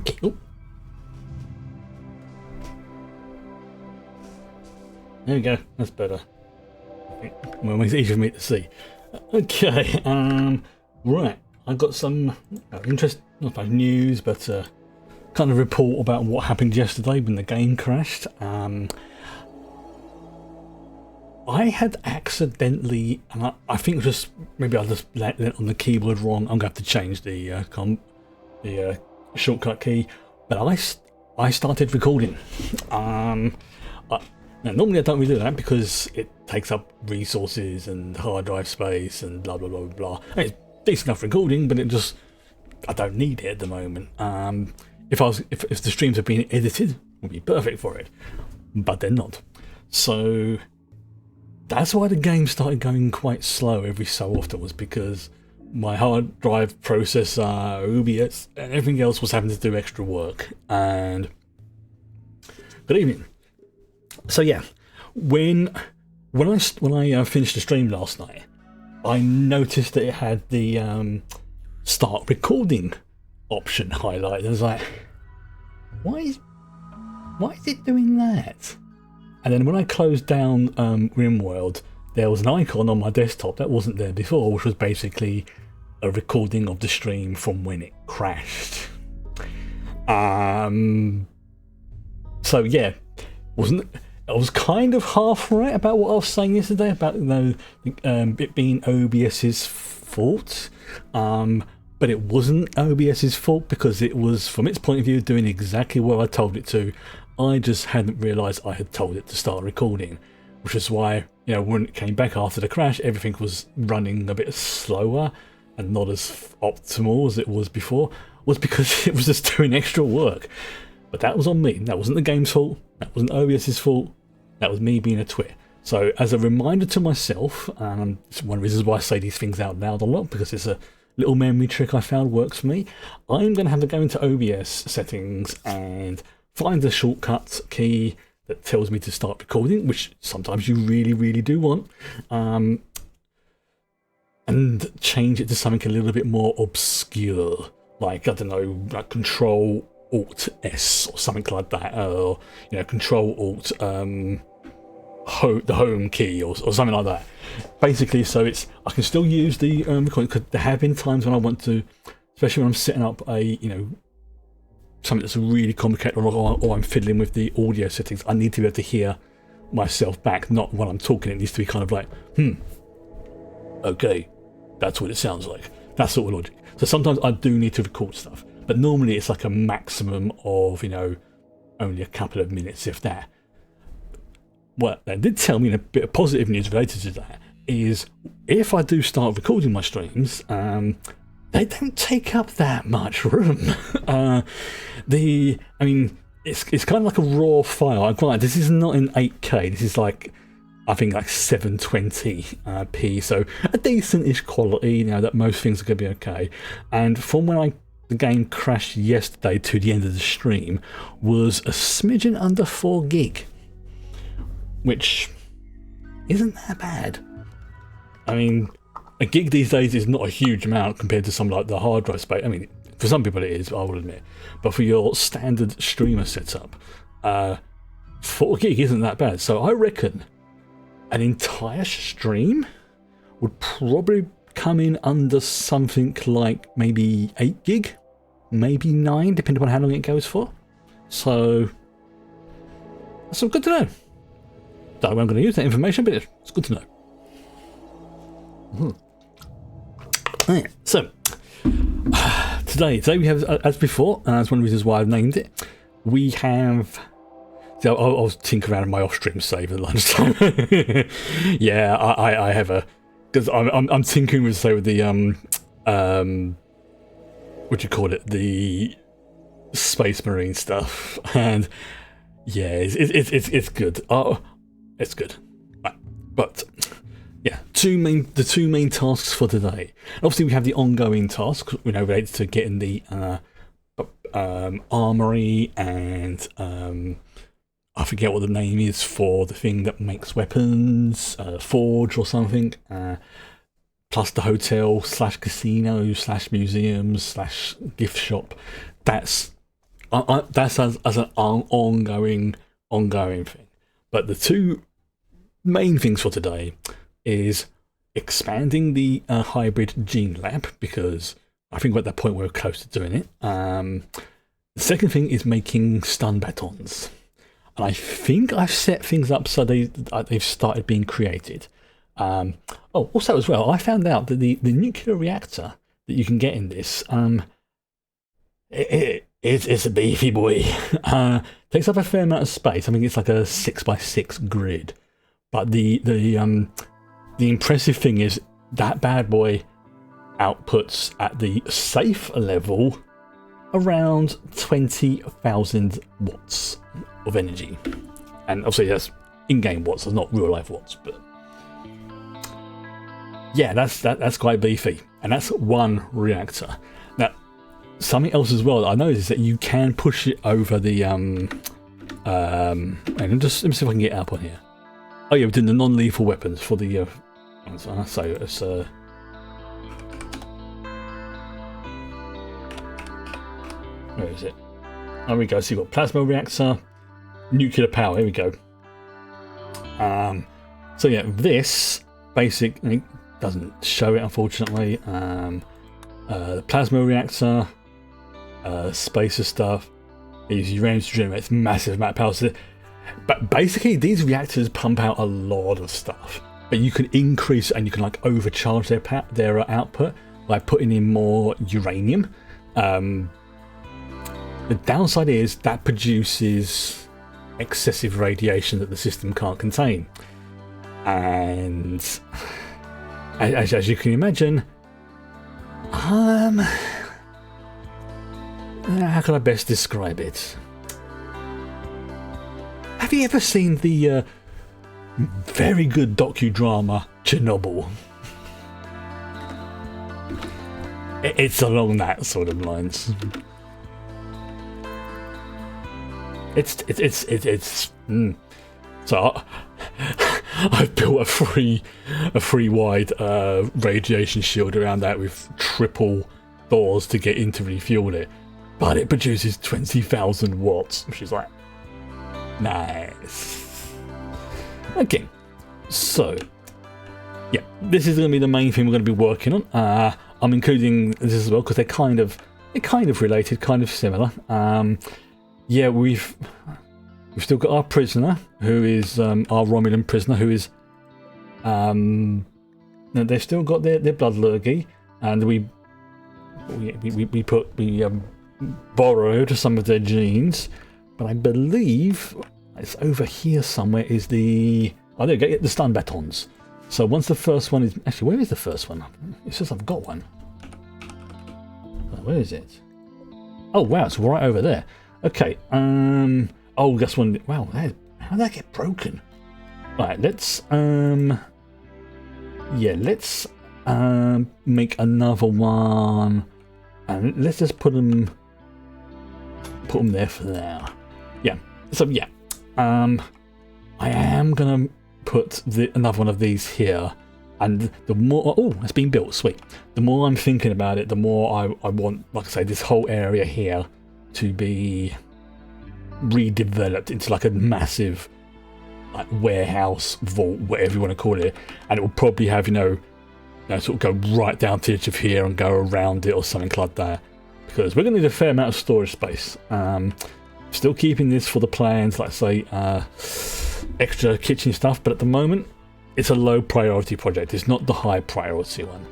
Okay. Oh. There we go. That's better. Well, it makes it easier for me to see. Okay. Right. I've got some not about news, but kind of report about what happened yesterday when the game crashed. I had accidentally, and I think just maybe I just let it on the keyboard wrong. I'm going to have to change the shortcut key, but I started recording. Now, normally I don't really do that because it takes up resources and hard drive space and blah blah blah blah blah. And it's decent enough recording, but I don't need it at the moment. If the streams are being edited, it would be perfect for it, but they're not. So that's why the game started going quite slow every so often, was because my hard drive processor, OBS, and everything else was having to do extra work. And good evening. So yeah, when I finished the stream last night, I noticed that it had the start recording option highlighted. I was like, why is it doing that? And then when I closed down Rimworld, there was an icon on my desktop that wasn't there before, which was basically a recording of the stream from when it crashed. So yeah, I was kind of half right about what I was saying yesterday about it being OBS's fault, but it wasn't OBS's fault because it was, from its point of view, doing exactly what I told it to. I just hadn't realised I had told it to start recording, which is why, when it came back after the crash, everything was running a bit slower and not as optimal as it was before, was because it was just doing extra work. But that was on me. That wasn't the game's fault. That wasn't OBS's fault. That was me being a twit. So as a reminder to myself, it's one of the reasons why I say these things out loud a lot, because it's a little memory trick I found works for me. I'm going to have to go into OBS settings and find the shortcut key that tells me to start recording, which sometimes you really, really do want, and change it to something a little bit more obscure, like, I don't know, like Control Alt S or something like that, or Control Alt the home key or something like that. Basically, so I can still use the recording, because there have been times when I want to, especially when I'm setting up a something that's really complicated, or I'm fiddling with the audio settings. I need to be able to hear myself back, not when I'm talking. It needs to be kind of like, okay, that's what it sounds like. That sort of logic. So sometimes I do need to record stuff, but normally it's like a maximum of only a couple of minutes, if that. What they did tell me, in a bit of positive news related to that, is if I do start recording my streams, they don't take up that much room. It's kind of like a raw file. This is not in 8K. This is like, I think, like 720p. So a decent-ish quality. That most things are going to be okay. And from when the game crashed yesterday to the end of the stream, was a smidgen under 4 gig, which isn't that bad. I mean, a gig these days is not a huge amount compared to something like the hard drive space. I mean, for some people it is, I will admit. But for your standard streamer setup, 4 gig isn't that bad. So I reckon an entire stream would probably come in under something like maybe 8 gig, maybe 9, depending on how long it goes for. So that's good to know. Don't know I'm going to use that information, but it's good to know. Right, so today we have, as before, that's one of the reasons why I've named it. We have. So I'll tinker around with my off-stream save at lunchtime. Yeah, I have because I'm tinkering with, say, with the what do you call it, the Space Marine stuff, and yeah, it's good. It's good, right. But yeah, the two main tasks for today. Obviously, we have the ongoing tasks, related to getting the armory and I forget what the name is for the thing that makes weapons, forge or something. Plus the hotel / casino / museums / gift shop. That's that's as an ongoing thing. But the two main things for today is expanding the hybrid gene lab, because I think we're at that point where we're close to doing it. The second thing is making stun batons. And I think I've set things up so they've started being created. Also as well, I found out that the nuclear reactor that you can get in this, it's a beefy boy. Takes up a fair amount of space. I mean, it's like a 6x6 grid. But the impressive thing is that bad boy outputs at the safe level around 20,000 watts of energy. And obviously that's in-game watts, that's not real-life watts, but yeah, that's quite beefy. And that's one reactor. Now, something else as well that I noticed is that you can push it over the and let me see if I can get up on here. Oh yeah, we're doing the non-lethal weapons for the so it's where is it? There we go. So you've got plasma reactor, nuclear power. Here we go. So yeah, this basically doesn't show it, unfortunately. The plasma reactor, spacer stuff. It uses uranium to generate massive amount of power. So, but basically, these reactors pump out a lot of stuff. But you can increase and you can like overcharge their output by putting in more uranium. The downside is that produces excessive radiation that the system can't contain. And as you can imagine, how can I best describe it? Have you ever seen the very good docudrama Chernobyl? It's along that sort of lines. So I've built a three wide radiation shield around that with triple doors to get in to refuel it, but it produces 20,000 watts, which is like nice. Okay, so yeah, this is going to be the main thing we're going to be working on. I'm including this as well because they're kind of related, kind of similar. Yeah, we've still got our prisoner, who is our Romulan prisoner, who is they've still got their blood lurgy, and we borrowed some of their genes, but I believe it's over here somewhere is the there you go, the stun batons. So once the first one is actually, where is the first one? It says I've got one. Where is it? Oh wow, it's right over there. Okay, oh, that's one. Wow, how did that get broken? Right, let's let's make another one, and let's just put them there for now. Yeah. So yeah, I am gonna put another one of these here, and the more it's been built, sweet. The more I'm thinking about it, the more I want, like I say, this whole area here to be redeveloped into like a massive like warehouse, vault, whatever you want to call it, and it will probably have sort of go right down to the edge of here and go around it or something like that, because we're going to need a fair amount of storage space. Still keeping this for the plans, like say extra kitchen stuff, but at the moment it's a low priority project. It's not the high priority one.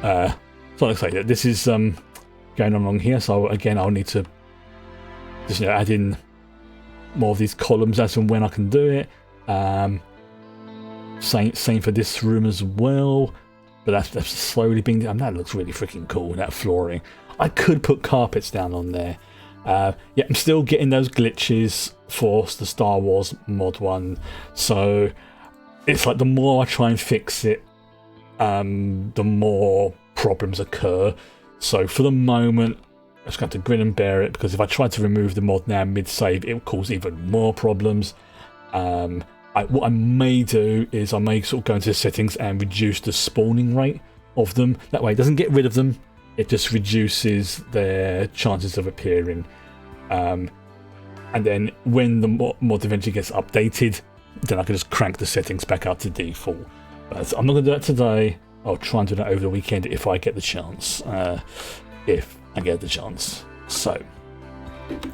So like I say, this is going along here, so again I'll need to just add in more of these columns as and when I can do it. Same for this room as well, but that's slowly being done. That looks really freaking cool, that flooring. I could put carpets down on there. Yeah, I'm still getting those glitches for the Star Wars mod one, so it's like the more I try and fix it, the more problems occur. So for the moment, I'm just going to have to grin and bear it, because if I try to remove the mod now mid-save, it will cause even more problems. What I may do is I may sort of go into the settings and reduce the spawning rate of them. That way it doesn't get rid of them, it just reduces their chances of appearing. And then when the mod eventually gets updated, then I can just crank the settings back up to default. But I'm not going to do that today. I'll try and do that over the weekend if I get the chance. So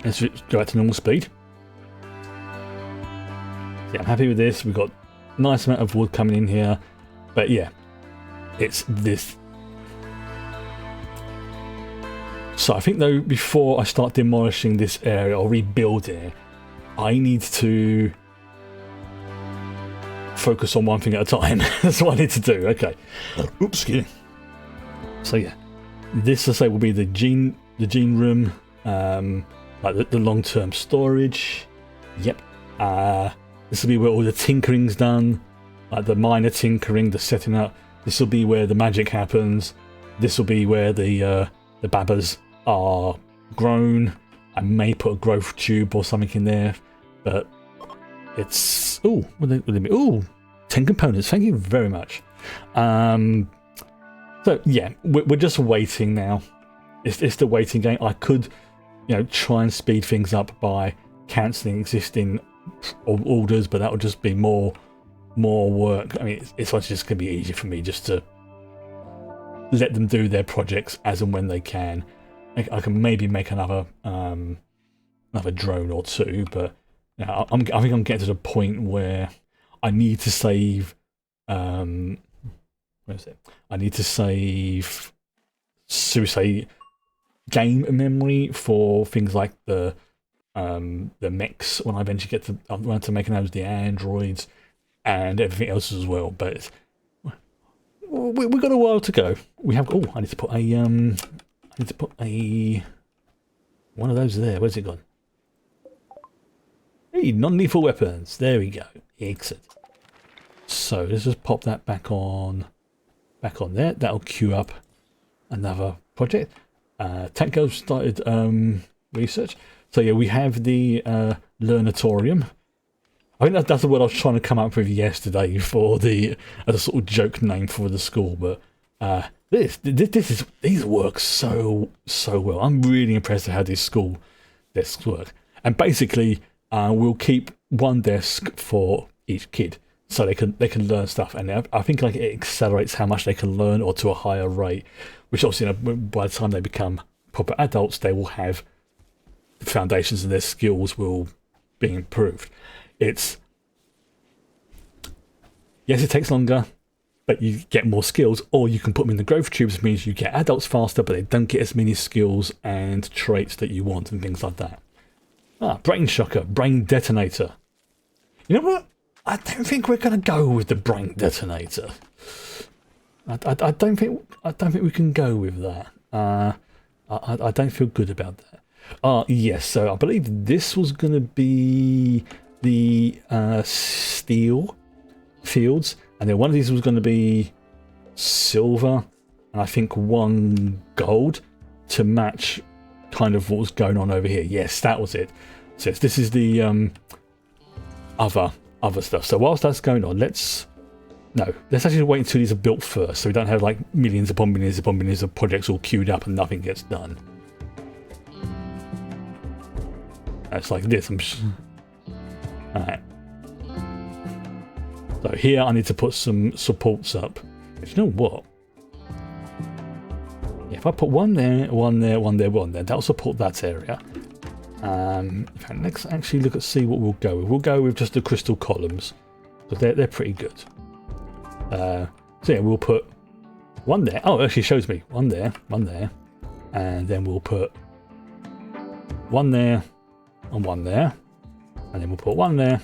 let's go back to normal speed. Yeah, I'm happy with this. We've got a nice amount of wood coming in here. But yeah, it's this. So I think though, before I start demolishing this area or rebuilding it, I need to focus on one thing at a time. That's what I need to do. Okay. Oops, excuse me. So yeah, this I say will be the gene room, like the long-term storage. Yep. This will be where all the tinkering's done, like the minor tinkering, the setting up. This will be where the magic happens. This will be where the babbas are grown. I may put a growth tube or something in there, but it's what would it be? 10 components. Thank you very much. So yeah, we're just waiting now. It's the waiting game. I could, try and speed things up by cancelling existing orders, but that would just be more work. I mean, it's just going to be easier for me just to let them do their projects as and when they can. I can maybe make another drone or two, but I think I'm getting to the point where I need to save. Where is it? I need to save, seriously, game memory for things like the mechs when I eventually get to. I want to make those the androids and everything else as well. But we've got a while to go. We have. I need to put a. One of those there. Where's it gone? Hey, non-lethal weapons. There we go. Excellent. So let's just pop that back on there. That'll queue up another project. Tanko started research. So yeah, we have the learnatorium. I think that's the word I was trying to come up with yesterday for as a sort of joke name for the school. But these work so well. I'm really impressed at how these school desks work. And basically, we'll keep one desk for each kid, so they can learn stuff. And I think like it accelerates how much they can learn, or to a higher rate. Which obviously, by the time they become proper adults, they will have the foundations and their skills will be improved. Yes, it takes longer, but you get more skills, or you can put them in the growth tubes, which means you get adults faster, but they don't get as many skills and traits that you want and things like that. Brain shocker, brain detonator. You know what? I don't think we're going to go with the brain detonator. I don't think we can go with that. I don't feel good about that. Yes. So I believe this was going to be the steel fields, and then one of these was going to be silver, and I think one gold to match kind of what was going on over here. Yes, that was it. So this is the other stuff. So whilst that's going on, let's actually wait until these are built first, so we don't have like millions upon millions upon millions of projects all queued up and nothing gets done. It's like this. Alright. So here I need to put some supports up. But you know what? Yeah, if I put one there, that'll support that area. In fact, let's actually see what we'll go with. We'll go with just the crystal columns, because they're pretty good. So yeah, we'll put one there. Oh, it actually shows me one there, and then we'll put one there and one there, and then we'll put one there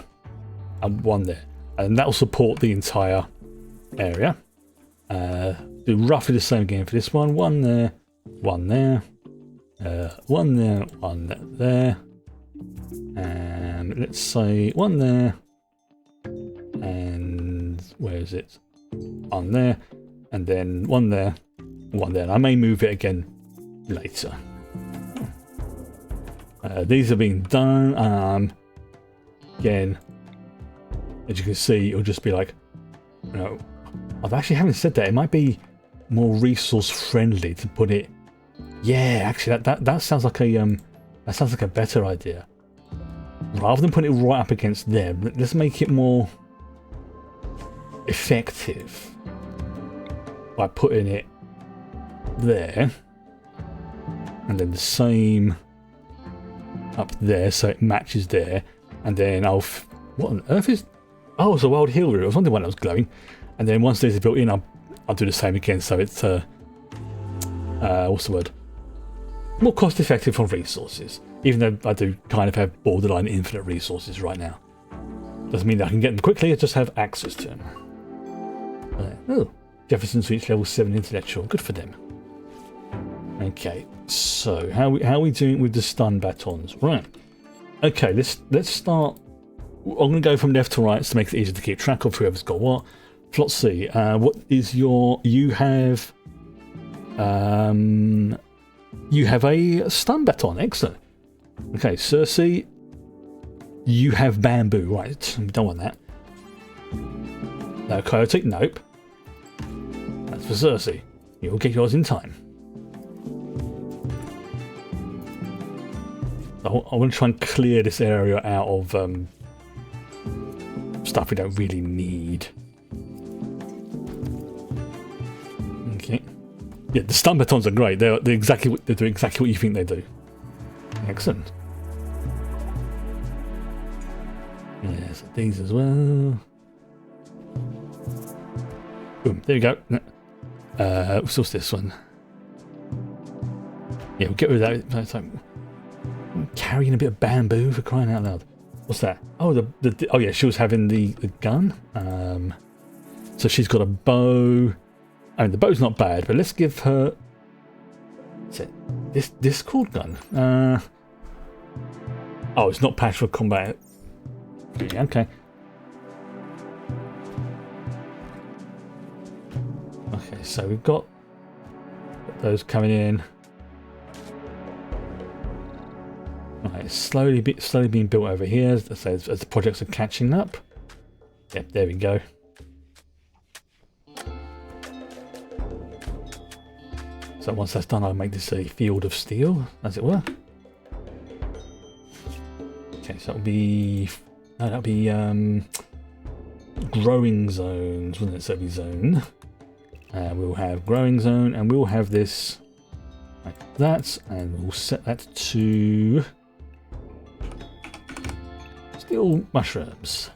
and one there, and that'll support the entire area. Do roughly the same again for this one. One there, one there, one there, one there, and let's say one there, and where is it? On there, and then one there, one there. And I may move it again later. These are being done. Again, as you can see, it'll just be like, I've actually haven't said that. It might be more resource friendly to put it. Yeah, actually, that sounds like a That sounds like a better idea. Rather than putting it right up against them, let's make it more effective by putting it there, and then the same up there so it matches there, and then what on earth is... Oh, it's a wild hill route. I was wondering why that was glowing. And then once this is built in, I'll do the same again, so it's what's the word? More cost effective on resources. Even though I do kind of have borderline infinite resources right now. Doesn't mean that I can get them quickly, I just have access to them. Oh, Jefferson's reached level 7 intellectual. Good for them. Okay, so how are we doing with the stun batons? Right. Okay, let's start. I'm going to go from left to right to make it easier to keep track of whoever's got what. Flotsy, what is your... You have a stun baton. Excellent. Okay, Cersei, you have bamboo. Right, we don't want that. No, Coyote, nope. That's for Cersei. You'll get yours in time. I want to try and clear this area out of stuff we don't really need. Okay. Yeah, the stun batons are great. They do exactly what you think they do. Excellent. Yes, these as well. Boom. There you go. What's this one? Yeah, we'll get rid of that. It's like, I'm carrying a bit of bamboo, for crying out loud. What's that? Oh, oh yeah, she was having the gun. So she's got a bow. I mean, the bow's not bad, but let's give her... What's it? This Discord gun. Oh, it's not patched for combat. Yeah, okay. Okay, so we've got those coming in. Right, it's slowly being built over here as the projects are catching up. Yep, there we go. So once that's done, I'll make this a field of steel, as it were. Okay, so that'll be growing zones, wasn't it? So it'll be zone. We'll have growing zone, and we'll have this like that, and we'll set that to steel mushrooms,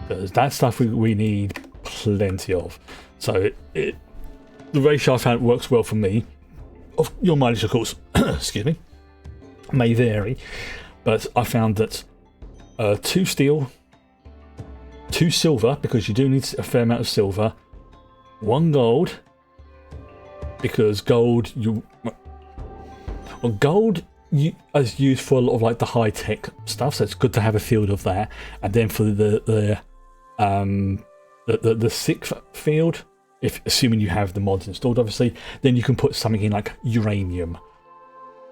because that stuff we need plenty of. So the ratio I found works well for me. Of your mileage, of course, excuse me, may vary, but I found that 2 steel, 2 silver, because you do need a fair amount of silver, 1 gold, because gold is used for a lot of like the high tech stuff, so it's good to have a field of that. And then for the 6th field, if assuming you have the mods installed, obviously, then you can put something in like uranium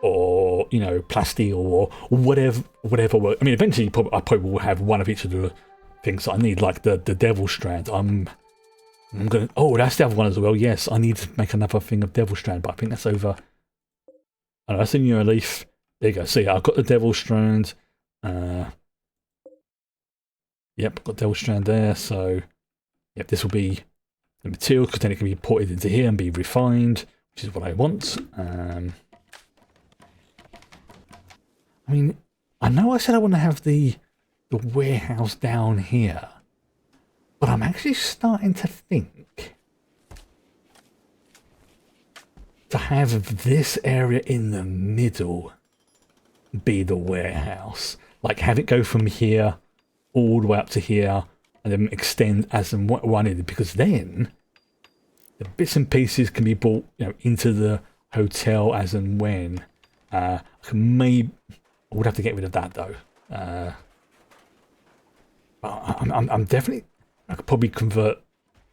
or plasteel or whatever. I mean, eventually I probably will have one of each of the things that I need, like the devil strand. I'm gonna... Oh, that's the other one as well. Yes, I need to make another thing of devil strand, but I think that's over... Oh, that's in your leaf. There you go. So yeah, I've got the devil strand. Yep, got devil strand there. So yep, this will be the material, because then it can be ported into here and be refined, which is what I want. I mean, I know I said I want to have the warehouse down here, but I'm actually starting to think to have this area in the middle be the warehouse. Like have it go from here all the way up to here and then extend as and when needed, because then the bits and pieces can be brought into the hotel as and when. I would have to get rid of that though. I'm definitely... I could probably convert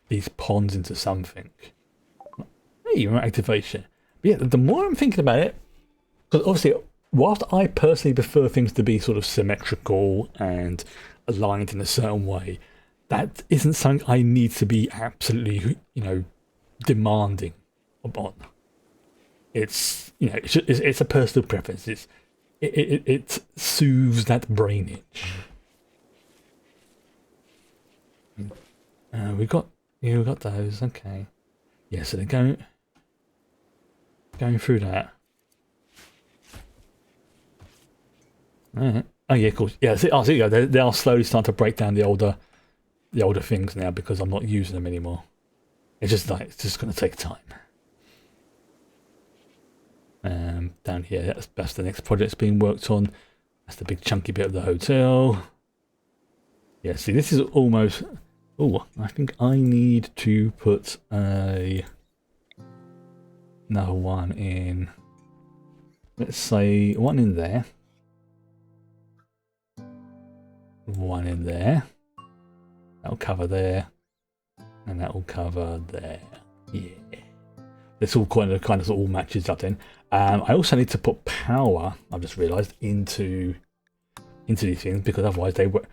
these ponds into something. Hey, remote activation. But yeah, the more I'm thinking about it, because obviously, whilst I personally prefer things to be sort of symmetrical and aligned in a certain way, that isn't something I need to be absolutely, demanding upon. It's, it's a personal preference. it soothes that brain itch. We've got those. Okay. Yeah, so they're going through that. Alright. Oh yeah, of course. Yeah, see, oh, so you go. They are slowly starting to break down the older things now because I'm not using them anymore. It's just going to take time. Down here, that's the next project that's being worked on. That's the big chunky bit of the hotel. Yeah, see, this is almost. Oh, I think I need to put another one in. Let's say one in there. One in there. That'll cover there. And that'll cover there. Yeah. This all kind of all matches up then. I also need to put power, I've just realised, into these things because otherwise they were,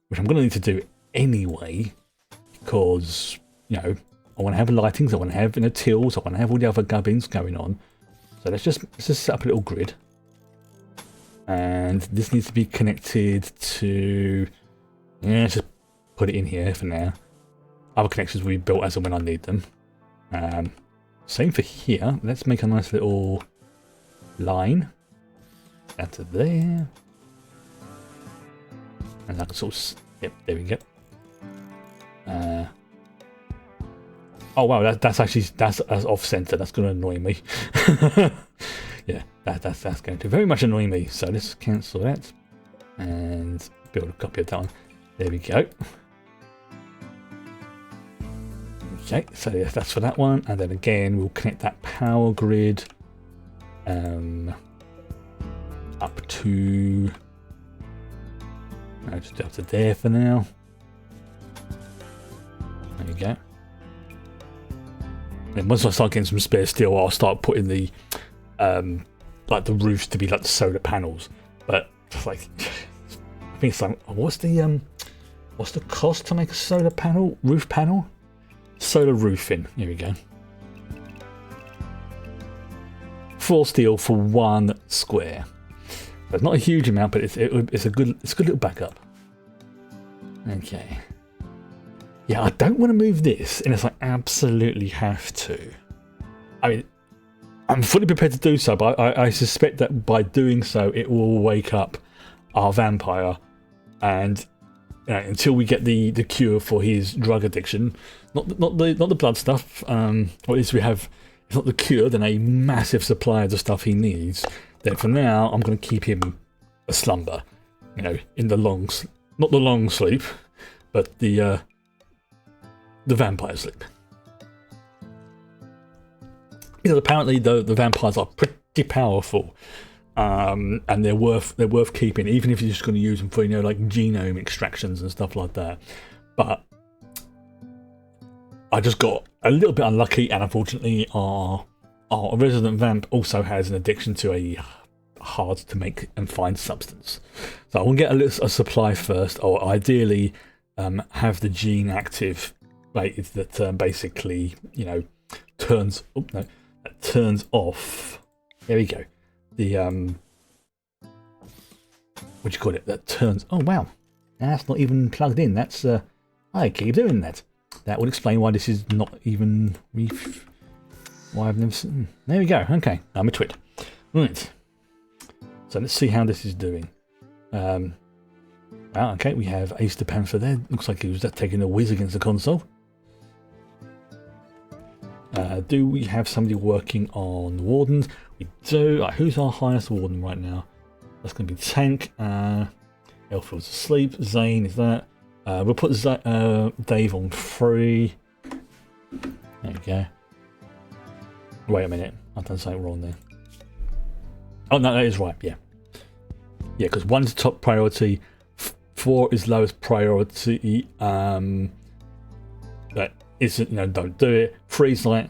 which I'm going to need to do anyway, because, you know, I want to have lightings, I want to have tills, I want to have all the other gubbins going on. So let's just set up a little grid. And this needs to be connected to, yeah, let's just put it in here for now. Other connections will be built as and when I need them. Same for here. Let's make a nice little line. That to there. And that can sort of, yep, there we go. Oh wow, that's off center. That's going to annoy me. Yeah, that's going to very much annoy me. So let's cancel that and build a copy of that one. There we go. Okay, so yeah, that's for that one, and then again we'll connect that power grid up to just up to there for now. There you go. And once I start getting some spare steel, I'll start putting the like the roofs to be like the solar panels. But it's like, I think it's like, what's the cost to make a solar panel, roof panel? Solar roofing. Here we go. 4 steel for 1 square. So it's not a huge amount, but it's a good little backup. Okay. Yeah, I don't want to move this unless I absolutely have to. I mean, I'm fully prepared to do so, but I suspect that by doing so, it will wake up our vampire, and until we get the cure for his drug addiction, not the blood stuff, or at least we have, if not the cure, then a massive supply of the stuff he needs. Then for now, I'm going to keep him a slumber, in the not the long sleep, but the vampire sleep. Because apparently the vampires are pretty powerful. And they're worth keeping, even if you're just going to use them for like genome extractions and stuff like that. But I just got a little bit unlucky, and unfortunately, our resident vamp also has an addiction to a hard to make and find substance. So I want to get a supply first, or ideally have the gene active, right? That basically turns off. There we go. The what do you call it? That turns. Oh wow, that's not even plugged in. That's I keep doing that. That would explain why this is not even. Why I've never seen. There we go. Okay, I'm a twit. Right. So let's see how this is doing. Okay, we have Ace the Panther there. Looks like he was taking a whiz against the console. Do we have somebody working on wardens? We do. Who's our highest warden right now? That's going to be Tank. Elfield's asleep. Zane is that. We'll put Dave on 3. There we go. Wait a minute. I've done something wrong there. Oh, no, that is right. Yeah. Yeah, because 1's top priority. 4 is lowest priority. But isn't, don't do it. 3's like,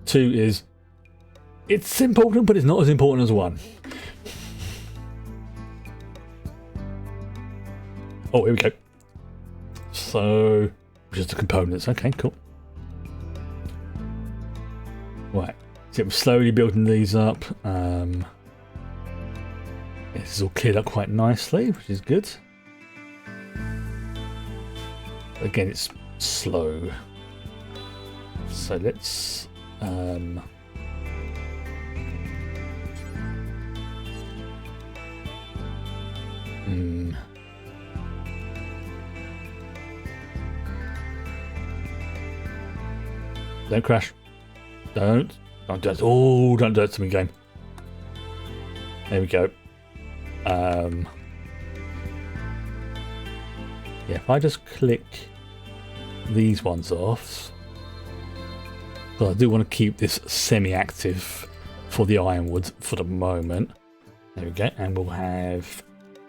2 is, it's important, but it's not as important as 1. Oh, here we go. So, just the components. Okay, cool. Right. So we're slowly building these up. This is all cleared up quite nicely, which is good. Again, it's slow. So let's don't crash. Don't do it. Oh, don't do it to me, game. There we go. Yeah, if I just click these ones off, so I do want to keep this semi-active for the ironwood for the moment. There we go, and we'll have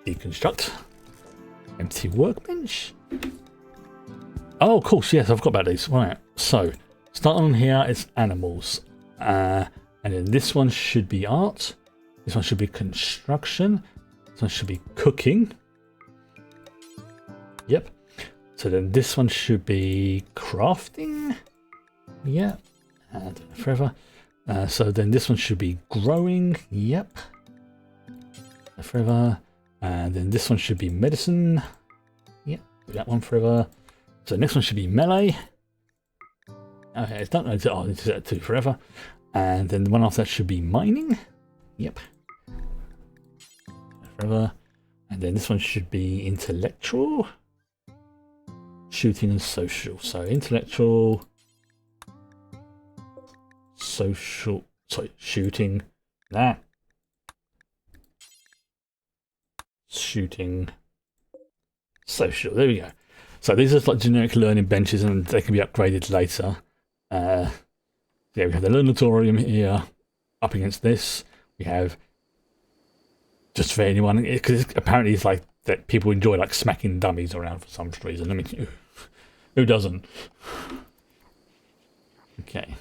deconstruct, empty workbench. Oh, of course, yes, I forgot about these. Right, so starting on here, it's animals, and then this one should be art. This one should be construction. This one should be cooking. Yep. So then this one should be crafting. Yeah. Forever. So then this one should be growing. Yep. Forever. And then this one should be medicine. Yep. Do that one forever. So next one should be melee. Okay, it's done. Oh, I need to set it to forever. And then the one after that should be mining. Yep. Forever. And then this one should be intellectual. Shooting and social. So intellectual, social, sorry, shooting, shooting, social. There we go. So these are like generic learning benches, and they can be upgraded later. Yeah, we have the learnatorium here up against this. We have just for anyone, because apparently it's like that people enjoy like smacking dummies around for some reason. I mean, who doesn't? Okay.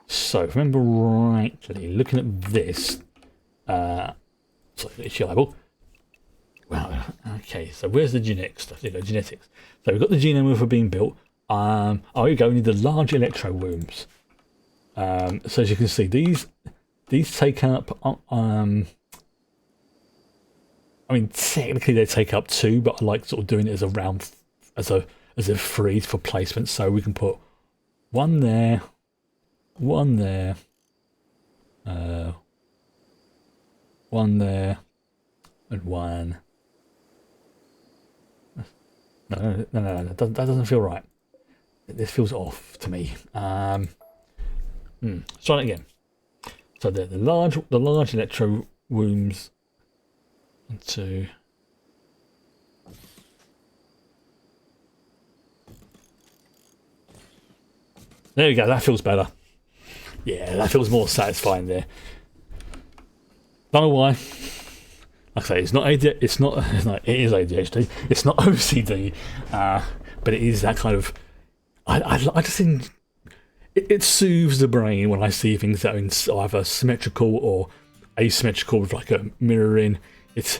So, if I remember rightly, looking at this, so issue level. Wow. Okay. So where's the genetic stuff? You know, genetics. So we've got the genome for being built. Oh, here you go. We need the large electro wombs. So as you can see, these take up. I mean, technically they take up 2, but I like sort of doing it as a round, as a freeze for placement. So we can put one there, one there, one there, and one. No, that doesn't feel right. This feels off to me. Let's try it again. So the large electro wombs. 1, 2. There we go. That feels better. Yeah, that feels more satisfying there. Don't know why. Like I say, it's not ADHD. It is ADHD. It's not OCD, but it is that kind of. I just think it soothes the brain when I see things that are either symmetrical or asymmetrical with like a mirroring. It's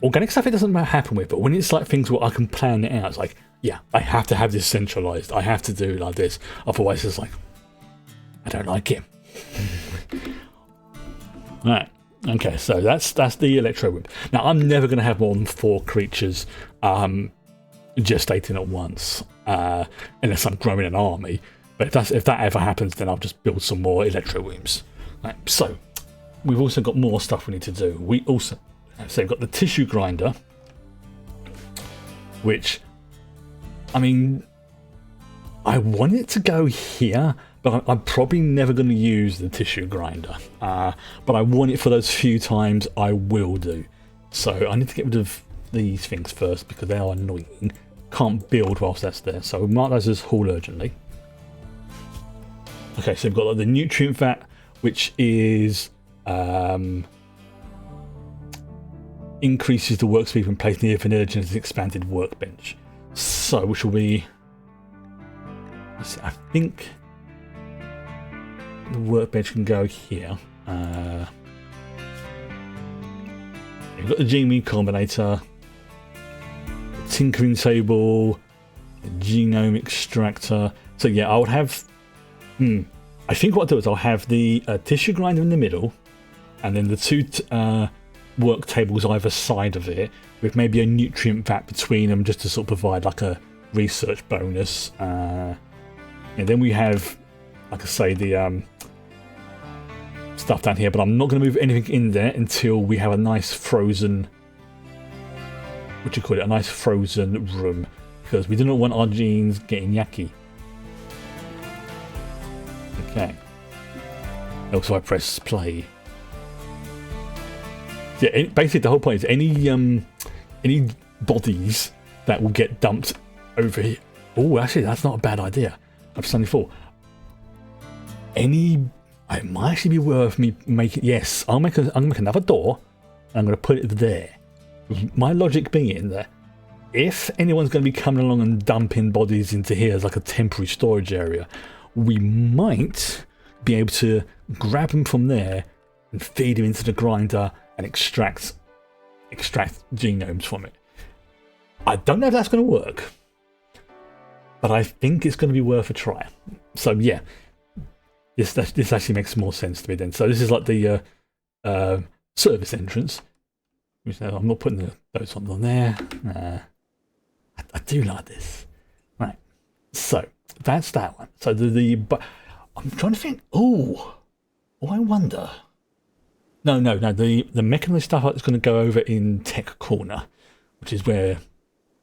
organic stuff. It doesn't happen with, but when it's like things where I can plan it out, it's like, yeah, I have to have this centralized. I have to do it like this. Otherwise, it's like, I don't like it. Right. Okay. So that's the electro wimp. Now I'm never going to have more than 4 creatures gestating at once, unless I'm growing an army. But if that ever happens, then I'll just build some more electro wombs. Right. So. We've also got more stuff we need to do. We've got the tissue grinder, which, I mean, I want it to go here, but I'm probably never going to use the tissue grinder. But I want it for those few times I will do. So I need to get rid of these things first because they are annoying. Can't build whilst that's there. So we'll mark those as haul urgently. Okay, so we've got like the nutrient vat, which is increases the work speed when placed near an urgent and expanded workbench. So which will be, I think the workbench can go here. We've got the gene combinator, the tinkering table, the genome extractor. So yeah, I would have. I think what I'll do is I'll have the tissue grinder in the middle, and then the two work tables either side of it, with maybe a nutrient vat between them, just to sort of provide like a research bonus. And then we have, like I say, the stuff down here, but I'm not going to move anything in there until we have a nice frozen, what do you call it, a nice frozen room, because we do not want our genes getting yucky. Okay. Also, I press play. Yeah, basically the whole point is any bodies that will get dumped over here. Oh, actually, that's not a bad idea. I've suddenly thought. It might actually be worth me making. Yes, I'm gonna make another door, and I'm gonna put it there. My logic being that if anyone's going to be coming along and dumping bodies into here as like a temporary storage area, we might be able to grab them from there and feed them into the grinder and extract genomes from it. I don't know if that's going to work, but I think it's going to be worth a try. So yeah, this actually makes more sense to me then. So this is like the service entrance. I'm not putting those ones on there. I do like this. Right. So that's that one. So but I'm trying to think. Oh, I wonder. No. The mechanized stuff is going to go over in Tech Corner, which is where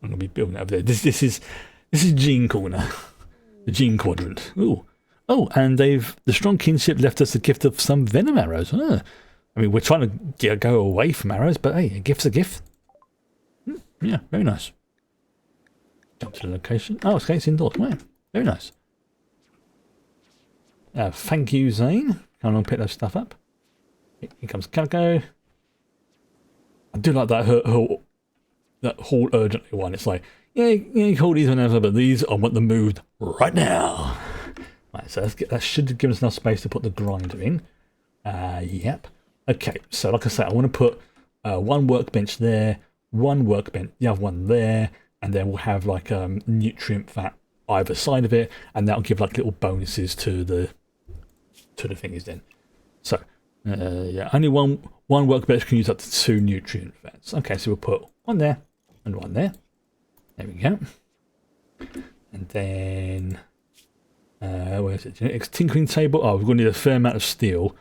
I'm going to be building over there. This is Gene Corner, the Gene Quadrant. Ooh. Oh, and the strong kinship left us the gift of some venom arrows. I mean, we're trying to go away from arrows, but hey, a gift's a gift. Yeah, very nice. Jump to the location. Oh, okay, it's indoors. Wow, very nice. Thank you, Zane. Come along, pick that stuff up. Here comes Calico. I do like that haul urgently one. It's like, yeah, you call these whenever, but these I want them moved right now. Right, so that should give us enough space to put the grinder in. Yep. Okay, so like I said, I want to put one workbench there, one workbench, the other one there, and then we'll have like nutrient vat either side of it, and that'll give like little bonuses to the thingies then. So yeah, only one workbench can use up to 2 nutrient vats. Okay, so we'll put one there and one there. There we go. And then where is it? Genetics tinkering table. Oh, we're going to need a fair amount of steel.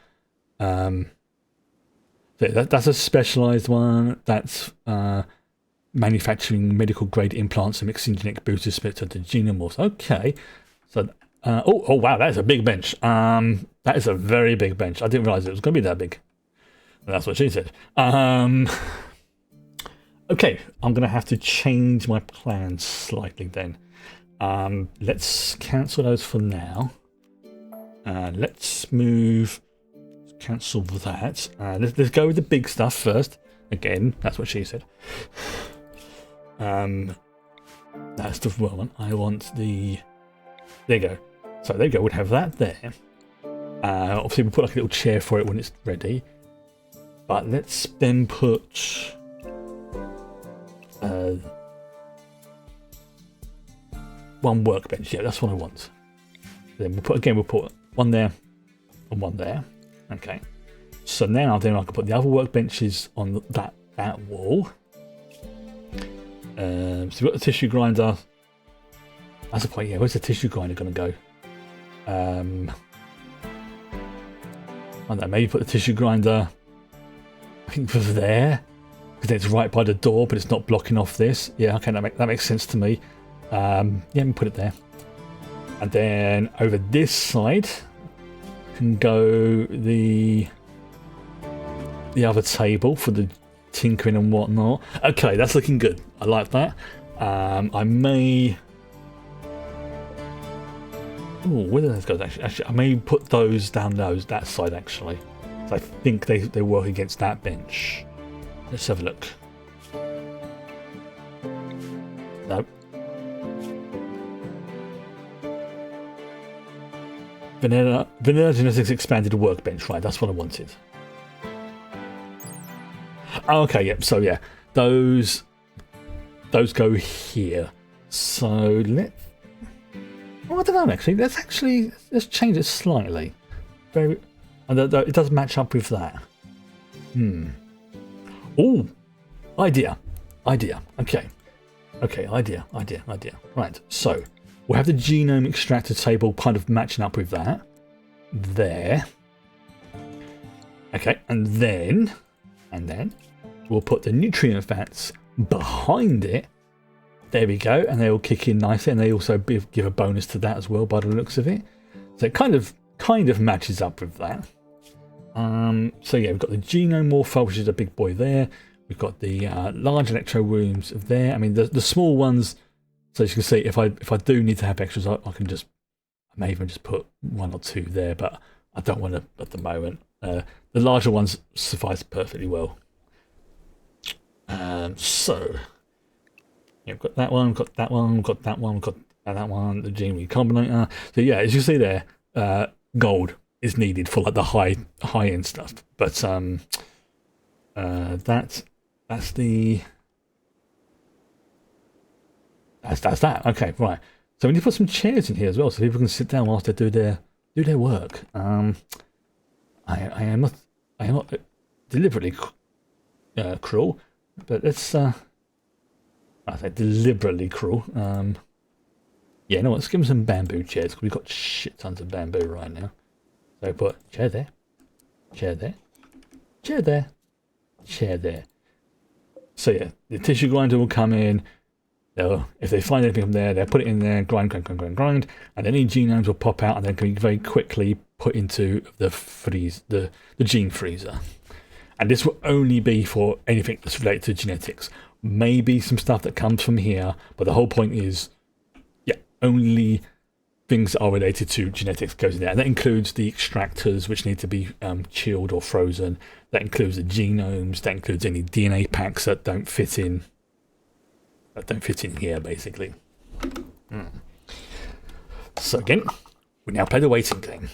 That's a specialised one. That's manufacturing medical grade implants and mixing genetic boosters split into genomorphs. Okay, so oh wow, that is a big bench. That is a very big bench. I didn't realise it was going to be that big. Well, that's what she said. Okay, I'm going to have to change my plans slightly then. Let's cancel those for now. Let's move. Cancel that. Let's go with the big stuff first. Again, that's what she said. That's the wrong one. I want the. There you go. So there you go. We'd have that there. Obviously, we'll put like a little chair for it when it's ready. But let's then put. One workbench. Yeah, that's what I want. Then we'll put one there and one there. Okay. So now then I can put the other workbenches on that wall. So we've got the tissue grinder. That's the point. Yeah, where's the tissue grinder going to go? I don't know, maybe put the tissue grinder. I think over there, because it's right by the door, but it's not blocking off this. Yeah, okay, that makes sense to me. Yeah, we put it there, and then over this side can go the other table for the tinkering and whatnot. Okay, that's looking good. I like that. I may. Oh, where do those go? Actually, I may put those down that side actually. So I think they work against that bench. Let's have a look. No. Vanilla Genetics expanded workbench, right? That's what I wanted. Oh, okay, yep. So yeah, those go here. So let's. Oh, I don't know. Actually, let's change it slightly. And it does match up with that. Oh, idea. Okay, idea. Right, so we'll have the genome extractor table kind of matching up with that. There. Okay, and then we'll put the nutrient fats behind it. There we go, and they all kick in nicely, and they also give a bonus to that as well by the looks of it. So it kind of matches up with that. So yeah, we've got the genome morpho, which is a big boy there. We've got the large electro rooms there. I mean, the small ones. So as you can see, if I do need to have extras, I may even just put 1 or 2 there, but I don't want to at the moment. The larger ones suffice perfectly well. So yeah, we've got that one, got that one, got that one, got that one, the gene recombinator. So yeah, as you see there, gold is needed for like the high end stuff. But that's that. Okay, right. So we need to put some chairs in here as well, so people can sit down whilst they do their work. I am not deliberately cruel, but let's I say deliberately cruel. Yeah, no, let's give them some bamboo chairs, because we've got shit tons of bamboo right now. So put chair there, chair there, chair there, chair there. So yeah, the tissue grinder will come in. If they find anything from there, they'll put it in there, grind, and then any genomes will pop out, and then can be very quickly put into the gene freezer. And this will only be for anything that's related to genetics. Maybe some stuff that comes from here, but the whole point is, yeah, only things that are related to genetics goes in there. And that includes the extractors, which need to be chilled or frozen. That includes the genomes. That includes any DNA packs that don't fit in. Here, basically. So again, we now play the waiting game.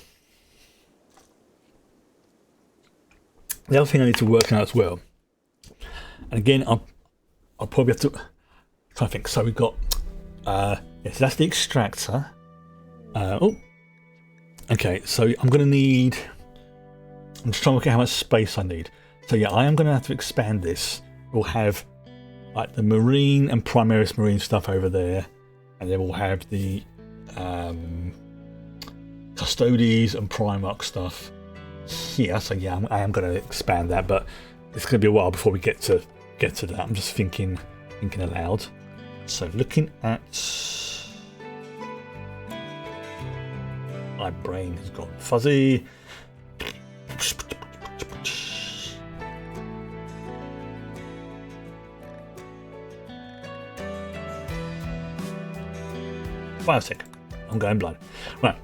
The other thing I need to work out as well, and again, I'll probably have to try to think. So we've got, yes, that's the extractor. Okay, so I'm just trying to work out how much space I need. So yeah, I am going to have to expand this. We'll have like the marine and Primaris marine stuff over there, and then we'll have the Custodes and Primarch stuff here. So yeah, I am going to expand that, but it's going to be a while before we get to that. I'm just thinking aloud. So looking at, my brain has gone fuzzy. Biotech. I'm going blind. Right.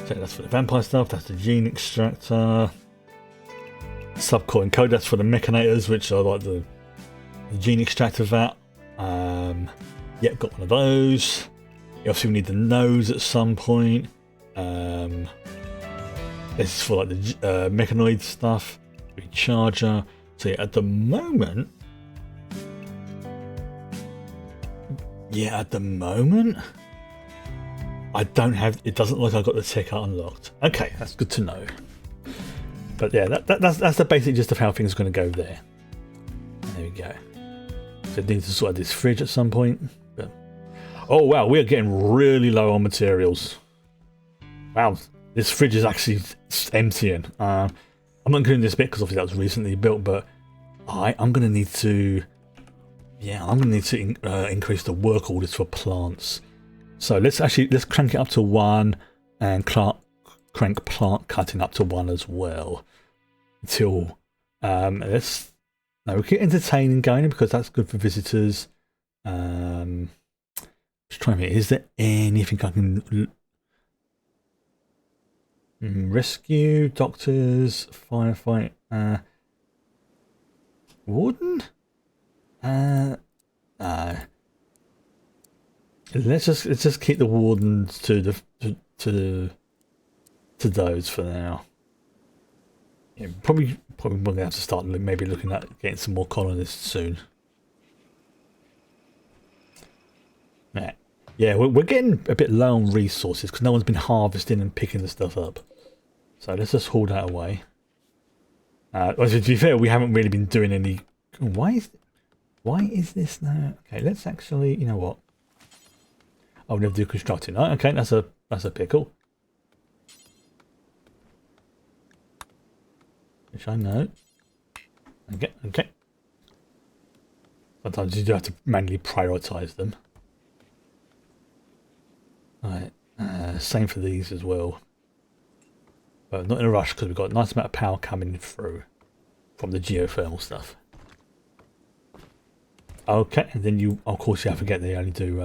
So that's for the vampire stuff. That's the gene extractor. Subcore encode. That's for the mechanators, which are like the gene extractor vat. Yep, got one of those. Obviously, we need the nose at some point. This is for like the mechanoid stuff. Recharger. So yeah, at the moment. Yeah, at the moment, I don't have. It doesn't look like I got the ticker unlocked. Okay, that's good to know. But yeah, that's the basic gist of how things are going to go there. There we go. So I need to sort out this fridge at some point. But, oh wow, we're getting really low on materials. Wow, this fridge is actually emptying. I'm not including this bit because obviously that was recently built, but I'm going to need to. Yeah, I'm going to need to increase the work orders for plants. So let's crank it up to 1 and crank plant cutting up to 1 as well. Until let's we keep entertaining going because that's good for visitors. Just trying to think, is there anything I can rescue? Doctors, firefight, warden. Let's just keep the wardens to those for now. Yeah, probably we're gonna have to start maybe looking at getting some more colonists soon. Yeah, we're getting a bit low on resources because no one's been harvesting and picking the stuff up. So let's just haul that away. Well, to be fair, we haven't really been doing any. Why is this now? Okay, let's actually. You know what? I'll never do constructing. Oh, okay, that's a pickle. Which I know. Okay. Sometimes you do have to manually prioritize them. Alright, same for these as well. But not in a rush because we've got a nice amount of power coming through from the geothermal stuff. Okay, and then you, of course, you have to forget they only do.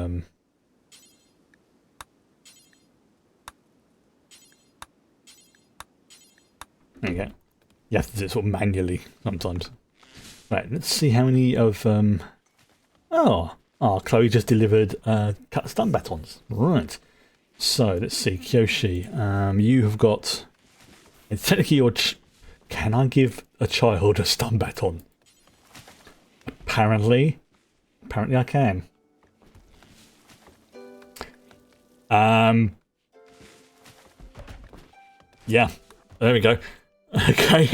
There you go. You have to do it sort of manually sometimes. Right, let's see how many of Chloe just delivered cut stun batons. Right. So let's see, Kyoshi. You have got. It's technically your. Can I give a child a stun baton? Apparently I can. Yeah. There we go. Okay.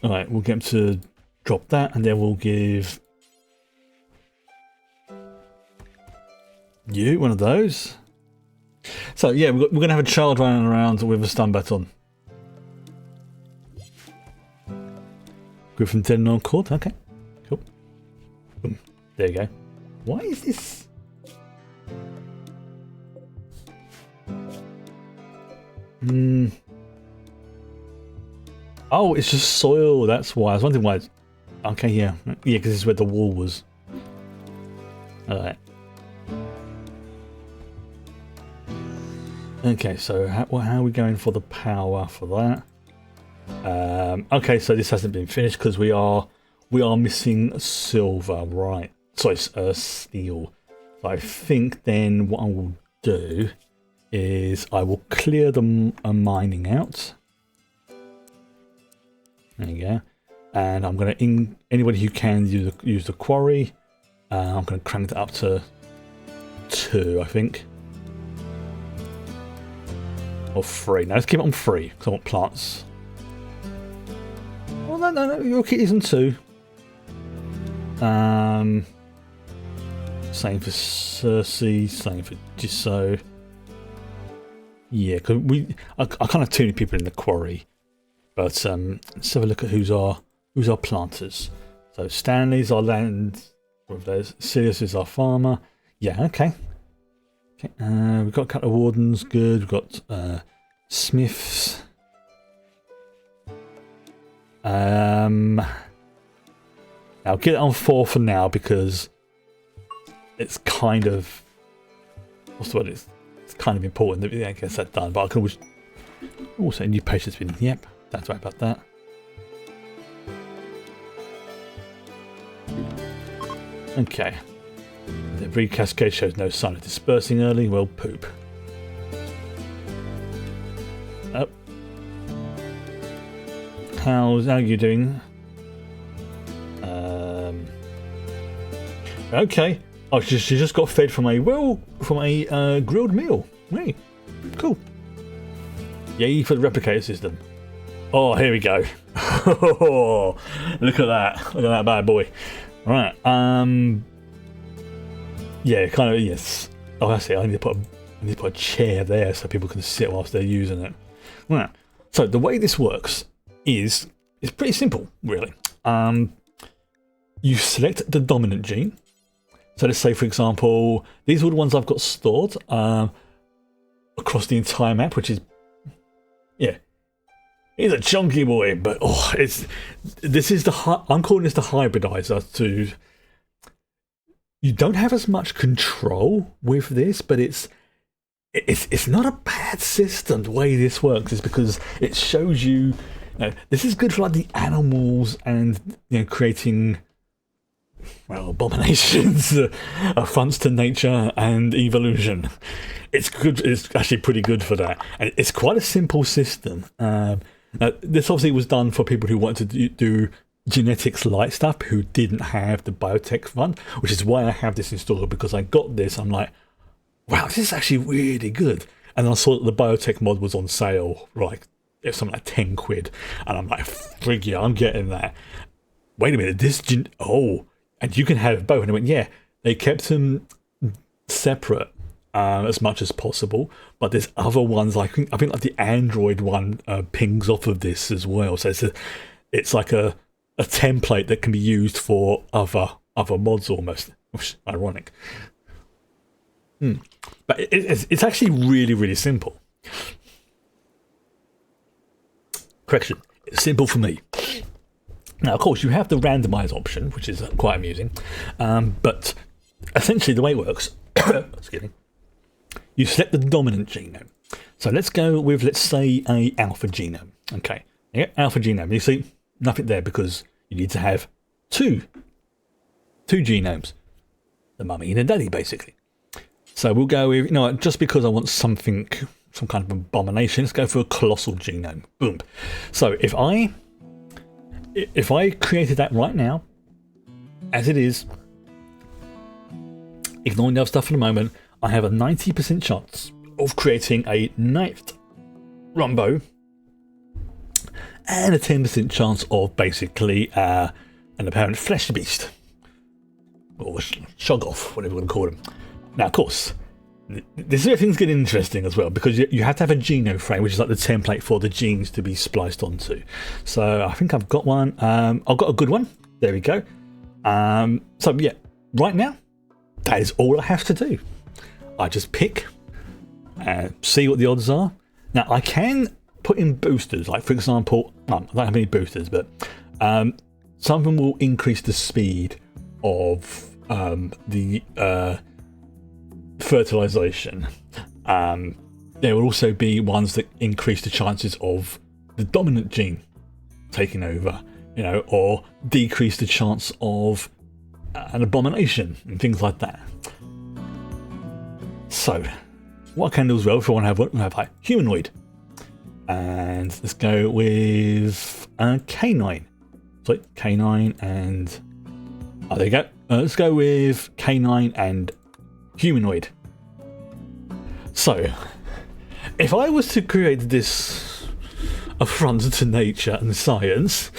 Alright, we'll get him to drop that, and then we'll give you one of those. So yeah, we're going to have a child running around with a stun baton. Griffin dead on court. Okay, cool. Boom. There you go. Why is this? Oh, it's just soil. That's why. I was wondering why. Okay, yeah, because this is where the wall was. All right. Okay, so how are we going for the power for that? Okay, so this hasn't been finished because we are missing silver, right? Sorry, steel. So I think then what I will do is I will clear the mining out. There you go. And I'm going to anybody who can use the quarry. I'm going to crank it up to 2, I think. Or 3. Now let's keep it on 3 because I want plants. Well, no, your kit isn't 2. Same for Cersei, same for Jisoo. Yeah, because I kind of too many people in the quarry. But let's have a look at who's our planters. So Stanley's our land. Sirius is our farmer. Yeah, okay. Okay, we've got a couple of wardens, good. We've got smiths. I'll get it on 4 for now because it's kind of what's the word? It's kind of important that we get that done. But I can always also new patience bin. Yep, that's right about that. Okay. The breed cascade shows no sign of dispersing early. Well, poop. Oh. How are you doing? Okay. Oh, she just got fed from a grilled meal. Hey, cool. Yay for the replicator system. Oh, here we go. Look at that. Look at that bad boy. Right. Yeah, kind of. Yes. Oh, that's it. I need to put a chair there so people can sit whilst they're using it. Right. So the way this works is pretty simple, really. You select the dominant gene. So let's say, for example, these are the ones I've got stored across the entire map, which is, yeah, he's a chunky boy, but I'm calling this the hybridizer. To you don't have as much control with this, but it's not a bad system. The way this works is because it shows you, this is good for like the animals and creating, well, abominations, affronts to nature and evolution. It's good. It's actually pretty good for that, and it's quite a simple system. This obviously was done for people who wanted to do genetics light stuff, who didn't have the biotech fund, which is why I have this installed, because I got this. I'm like, wow, this is actually really good. And I saw that the biotech mod was on sale like it's something like 10 quid. And I'm like, frig yeah, I'm getting that. Wait a minute, and you can have both. And I went, yeah, they kept them separate as much as possible, but there's other ones, like I think like the Android one pings off of this as well. So it's like a template that can be used for other mods almost, which is ironic. But it's actually really, really simple. Correction, it's simple for me. Now, of course, you have the randomize option, which is quite amusing. But essentially, the way it works, excuse me, you select the dominant genome. So let's go with, let's say, a alpha genome. Okay, yeah, alpha genome. You see, nothing there because you need to have two genomes, the mummy and the daddy, basically. So we'll go with, just because I want some kind of abomination, let's go for a colossal genome. Boom. So if I created that right now, as it is, ignoring the other stuff for the moment, I have a 90% chance of creating a knifed Rumbo and a 10% chance of basically an apparent flesh beast, or Shoggoth, whatever you want to call them. Now, of course, this is where things get interesting as well, because you have to have a genome frame, which is like the template for the genes to be spliced onto. So I think I've got one. I've got a good one. There we go. So yeah, right now, that is all I have to do. I just pick and see what the odds are. Now, I can put in boosters, like for example, I don't have any boosters, but some of them will increase the speed of the fertilization. There will also be ones that increase the chances of the dominant gene taking over, or decrease the chance of an abomination and things like that. So what I can do as well, if I want to have one, I have like humanoid, and let's go with canine. So canine and there you go. Let's go with canine and humanoid. So if I was to create this affront to nature and science,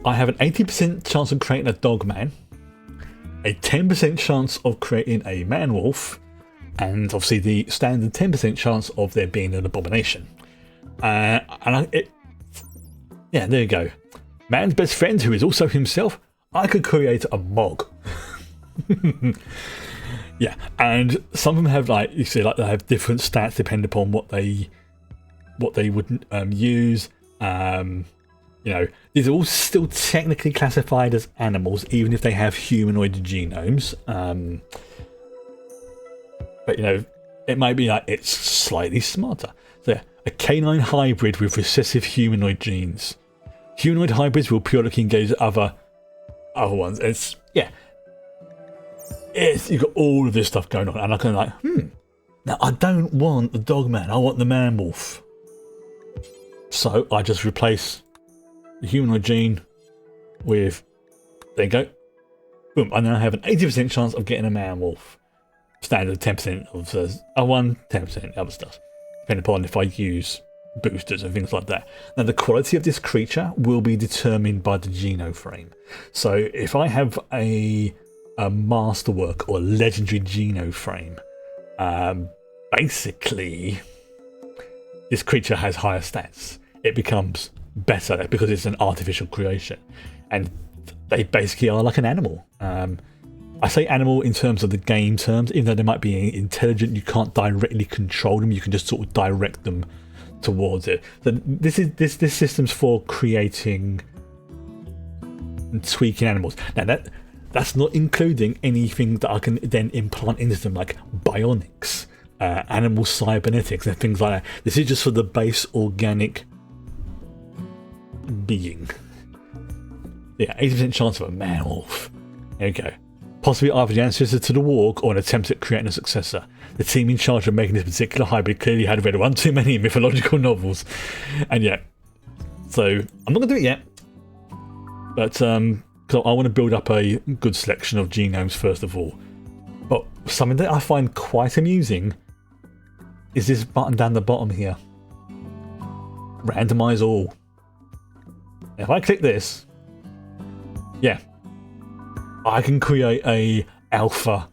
I have an 80% chance of creating a dog man, a 10% chance of creating a man wolf, and obviously the standard 10% chance of there being an abomination. Yeah, there you go. Man's best friend, who is also himself, I could create a Mog. Yeah, and some of them have, like you see, like they have different stats depending upon what they would use. These are all still technically classified as animals, even if they have humanoid genomes. But it might be like it's slightly smarter. So yeah, a canine hybrid with recessive humanoid genes. Humanoid hybrids will periodically engage other ones. You've got all of this stuff going on, and I can now I don't want the dog man, I want the man wolf. So I just replace the humanoid gene with, there you go, boom, I now have an 80% chance of getting a man wolf. Standard 10% of one, 10% other stuff, depending upon if I use boosters and things like that. Now the quality of this creature will be determined by the genome frame. So if I have a masterwork or legendary genome frame, basically this creature has higher stats. It becomes better because it's an artificial creation, and they basically are like an animal. I say animal in terms of the game terms, even though they might be intelligent, you can't directly control them, you can just sort of direct them towards it. So this system's for creating and tweaking animals. Now that's not including anything that I can then implant into them, like bionics, animal cybernetics and things like that. This is just for the base organic being. Yeah, 80% chance of a man wolf. There you go. Possibly either the ancestor to the warg or an attempt at creating a successor. The team in charge of making this particular hybrid clearly had read one too many mythological novels. And yeah, so I'm not going to do it yet, but because I want to build up a good selection of genomes first of all. But something that I find quite amusing is this button down the bottom here. randomize all. If I click this, yeah, I can create a alpha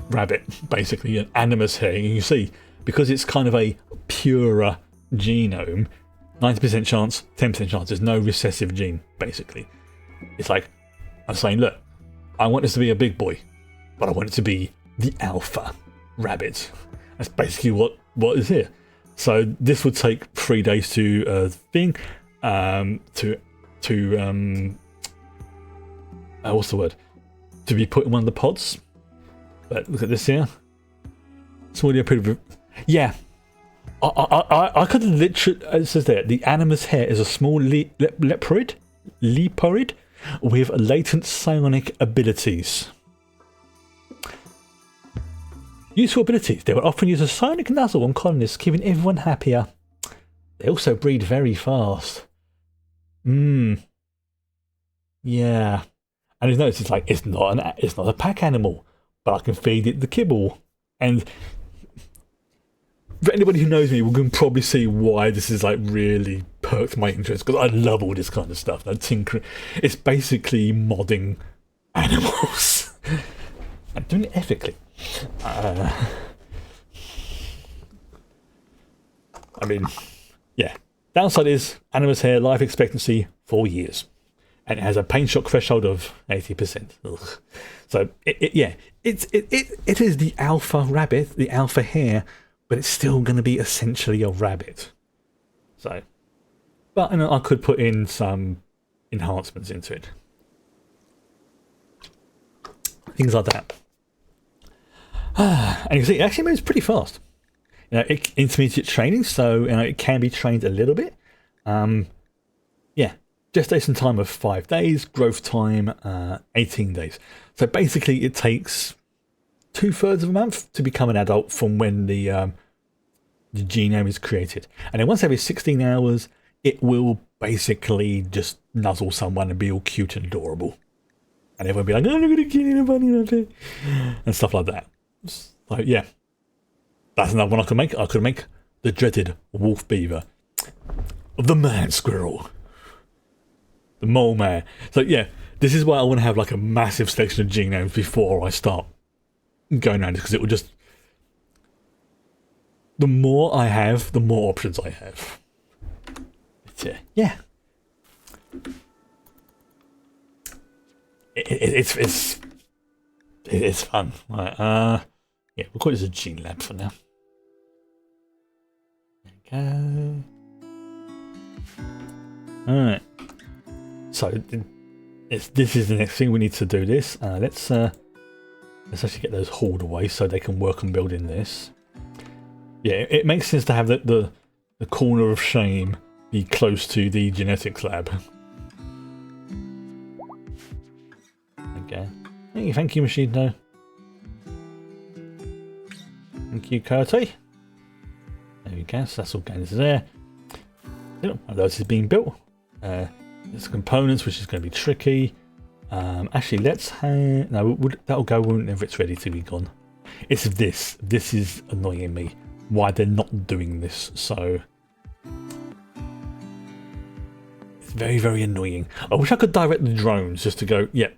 rabbit, basically an animus hair. You see, because it's kind of a purer genome, 90% chance, 10% chance. There's no recessive gene, basically. It's like I'm saying, look, I want this to be a big boy, but I want it to be the alpha rabbit. That's basically what is here. So this would take 3 days to thing, what's the word? To be put in one of the pods. But look at this here. It's already a pretty. Yeah, I could literally. It says there, the animus hair is a small leporid with latent psionic abilities. Useful abilities. They will often use a psionic nozzle on colonists, keeping everyone happier. They also breed very fast. Yeah. And you've noticed it's not a pack animal, but I can feed it the kibble. And for anybody who knows me, we can probably see why this is really perked my interest, because I love all this kind of stuff. That tinkering. It's basically modding animals. I'm doing it ethically. I mean, yeah. Downside is animus hair life expectancy 4 years, and it has a pain shock threshold of 80%. Ugh. So it is the alpha rabbit, the alpha hare, but it's still going to be essentially a rabbit. So, but I could put in some enhancements into it, things like that. And you can see it actually moves pretty fast. Intermediate training, so it can be trained a little bit. Yeah, gestation time of 5 days, growth time 18 days. So basically, it takes 2/3 of a month to become an adult from when the genome is created, and then once every 16 hours, it will basically just nuzzle someone and be all cute and adorable, and everyone will be like, "Oh, I'm gonna kill you, bunny," and stuff like that. So yeah. That's another one I could make. I could make the dreaded wolf beaver, the man squirrel, the mole man. So yeah, this is why I want to have a massive selection of genomes before I start going around this, because it will just. The more I have, the more options I have. Yeah. It's fun. Right. Yeah, we'll call this a gene lab for now. There we go. Alright. So, this is the next thing we need to do this. Let's actually get those hauled away so they can work on building this. Yeah, it makes sense to have the corner of shame be close to the genetics lab. Okay. Thank you, Machino. Thank you, Curty. There we go, so that's all going into there. One of those is being built. There's components, which is going to be tricky. Actually, let's have... No, that'll go whenever it's ready to be gone. It's this. This is annoying me. Why they're not doing this, so... It's very, very annoying. I wish I could direct the drones just to go, yeah,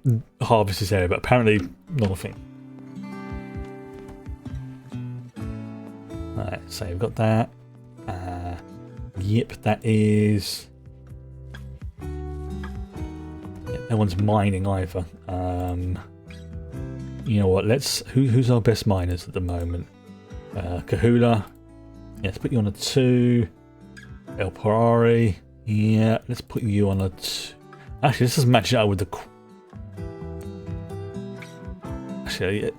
harvest this area, but apparently not a thing. Alright, so we've got that. Yep, that is... Yeah, no one's mining either. You know what, let's... Who's our best miners at the moment? Kahula. Yeah, let's put you on a 2. El Parari. Yeah, let's put you on a 2. Actually, let's just match it up with the... Actually,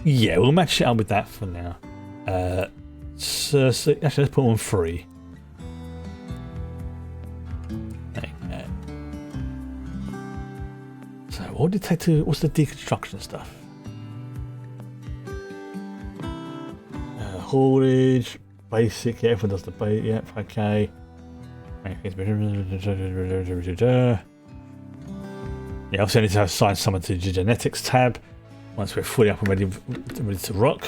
yeah, we'll match it up with that for now. So actually, let's put on 3. Okay. So, what did it take to... What's the deconstruction stuff? Haulage, basic, yeah, everyone does the basic, yeah, okay. Yeah, also need to assign someone to the genetics tab once we're fully up and ready to rock.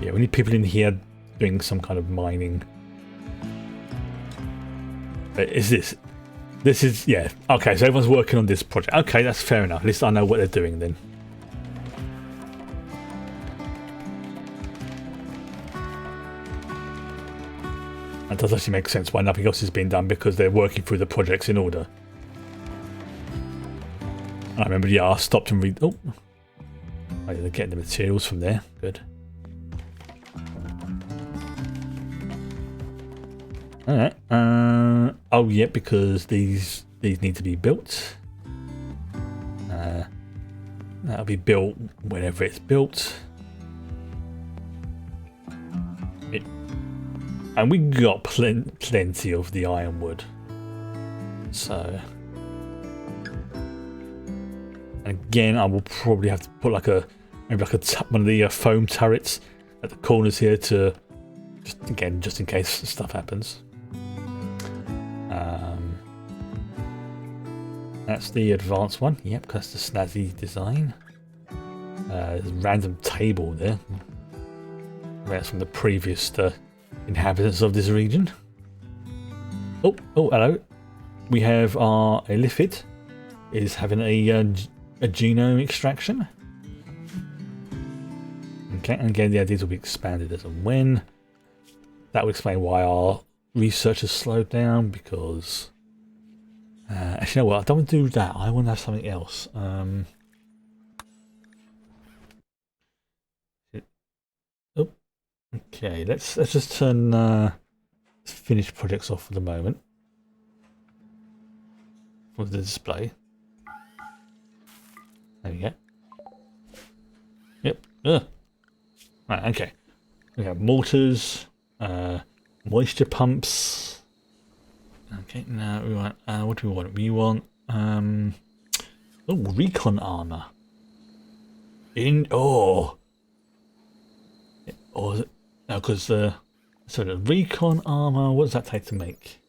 Yeah, we need people in here doing some kind of mining. But is this? This is, yeah. Okay, so everyone's working on this project. Okay, that's fair enough. At least I know what they're doing then. That does actually make sense why nothing else is being done, because they're working through the projects in order. I remember, yeah, I stopped and read. Oh, they're getting the materials from there. Good. All right. Oh, yeah, because these need to be built. That'll be built whenever it's built. And we got plenty of the ironwood. So, and again, I will probably have to put like maybe one of the foam turrets at the corners here to just in case stuff happens. That's the advanced one. Yep, that's the snazzy design. There's a random table there. That's from the previous inhabitants of this region. Oh, hello. We have our Elifid is having a genome extraction. Okay, and again, the ideas will be expanded as and when. That will explain why our research has slowed down, because actually, you know what? I don't want to do that. I want to have something else. Okay, let's just turn finished projects off for the moment for the display. There we go. Yep. Right. Okay. We have mortars, moisture pumps. Okay. Now we want. What do we want? We want. Recon armor. Or is it? No, because so the recon armor. What does that take to make?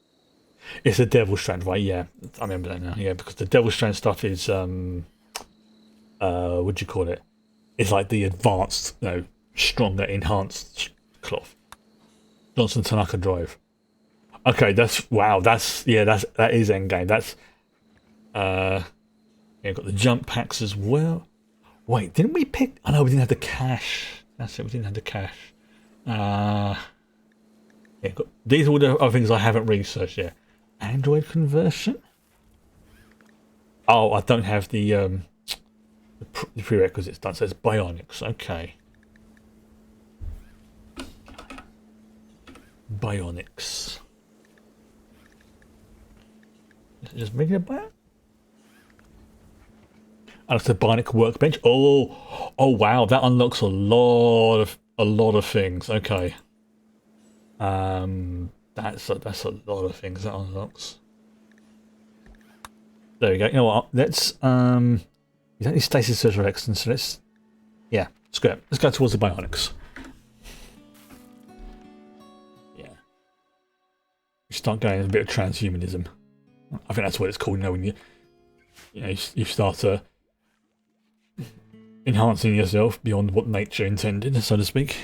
It's a devil strand, right? Yeah, I remember that now. Yeah, because the devil strand stuff is what do you call it? It's like the advanced, stronger, enhanced cloth. Johnson Tanaka drive. Okay, that is endgame. That's got the jump packs as well. Wait, didn't we pick? Oh no, we didn't have the cash. That's it. We didn't have the cash. These are all the other things I haven't researched yet. Android conversion. Oh, I don't have the prerequisites done. So it's bionics. Okay. Bionics. Just making it bionic. And it's a bionic workbench. Oh wow, that unlocks a lot of things. Okay. That's a lot of things that unlocks. There we go. You know what? Let's you don't need stasis search for excellence, so let's go. Let's go towards the bionics. Yeah. We start going a bit of transhumanism. I think that's what it's called, when you start enhancing yourself beyond what nature intended, so to speak.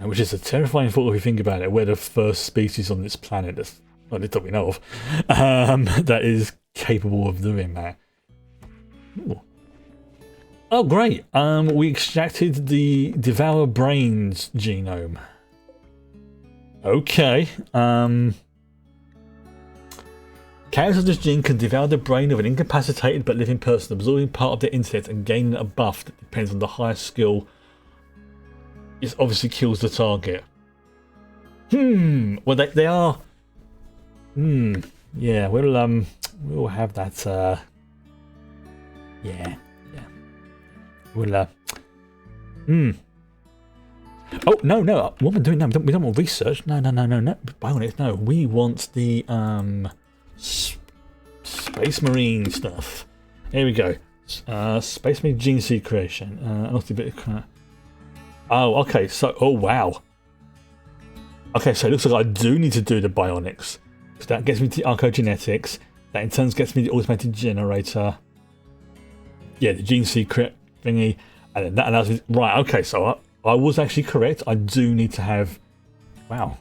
Which is a terrifying thought if you think about it. We're the first species on this planet, that we know of, that is capable of doing that. Ooh. Oh, great! We extracted the Devour Brains genome. Okay. Carriers of this gene can devour the brain of an incapacitated but living person, absorbing part of their intellect and gaining a buff that depends on the highest skill. It obviously kills the target. Well, they are. Yeah, we'll have that. Yeah. We'll. Oh no! What we're doing now? We don't want research. No. Bionics. No, we want the Space Marine stuff. Here we go. Space Marine gene seed creation. Oh, okay. So, wow. Okay, so it looks like I do need to do the bionics. So that gets me to archogenetics. That in turn gets me the automated generator. Yeah, the gene seed thingy. And that was right. Okay, so I was actually correct. I do need to have. Wow,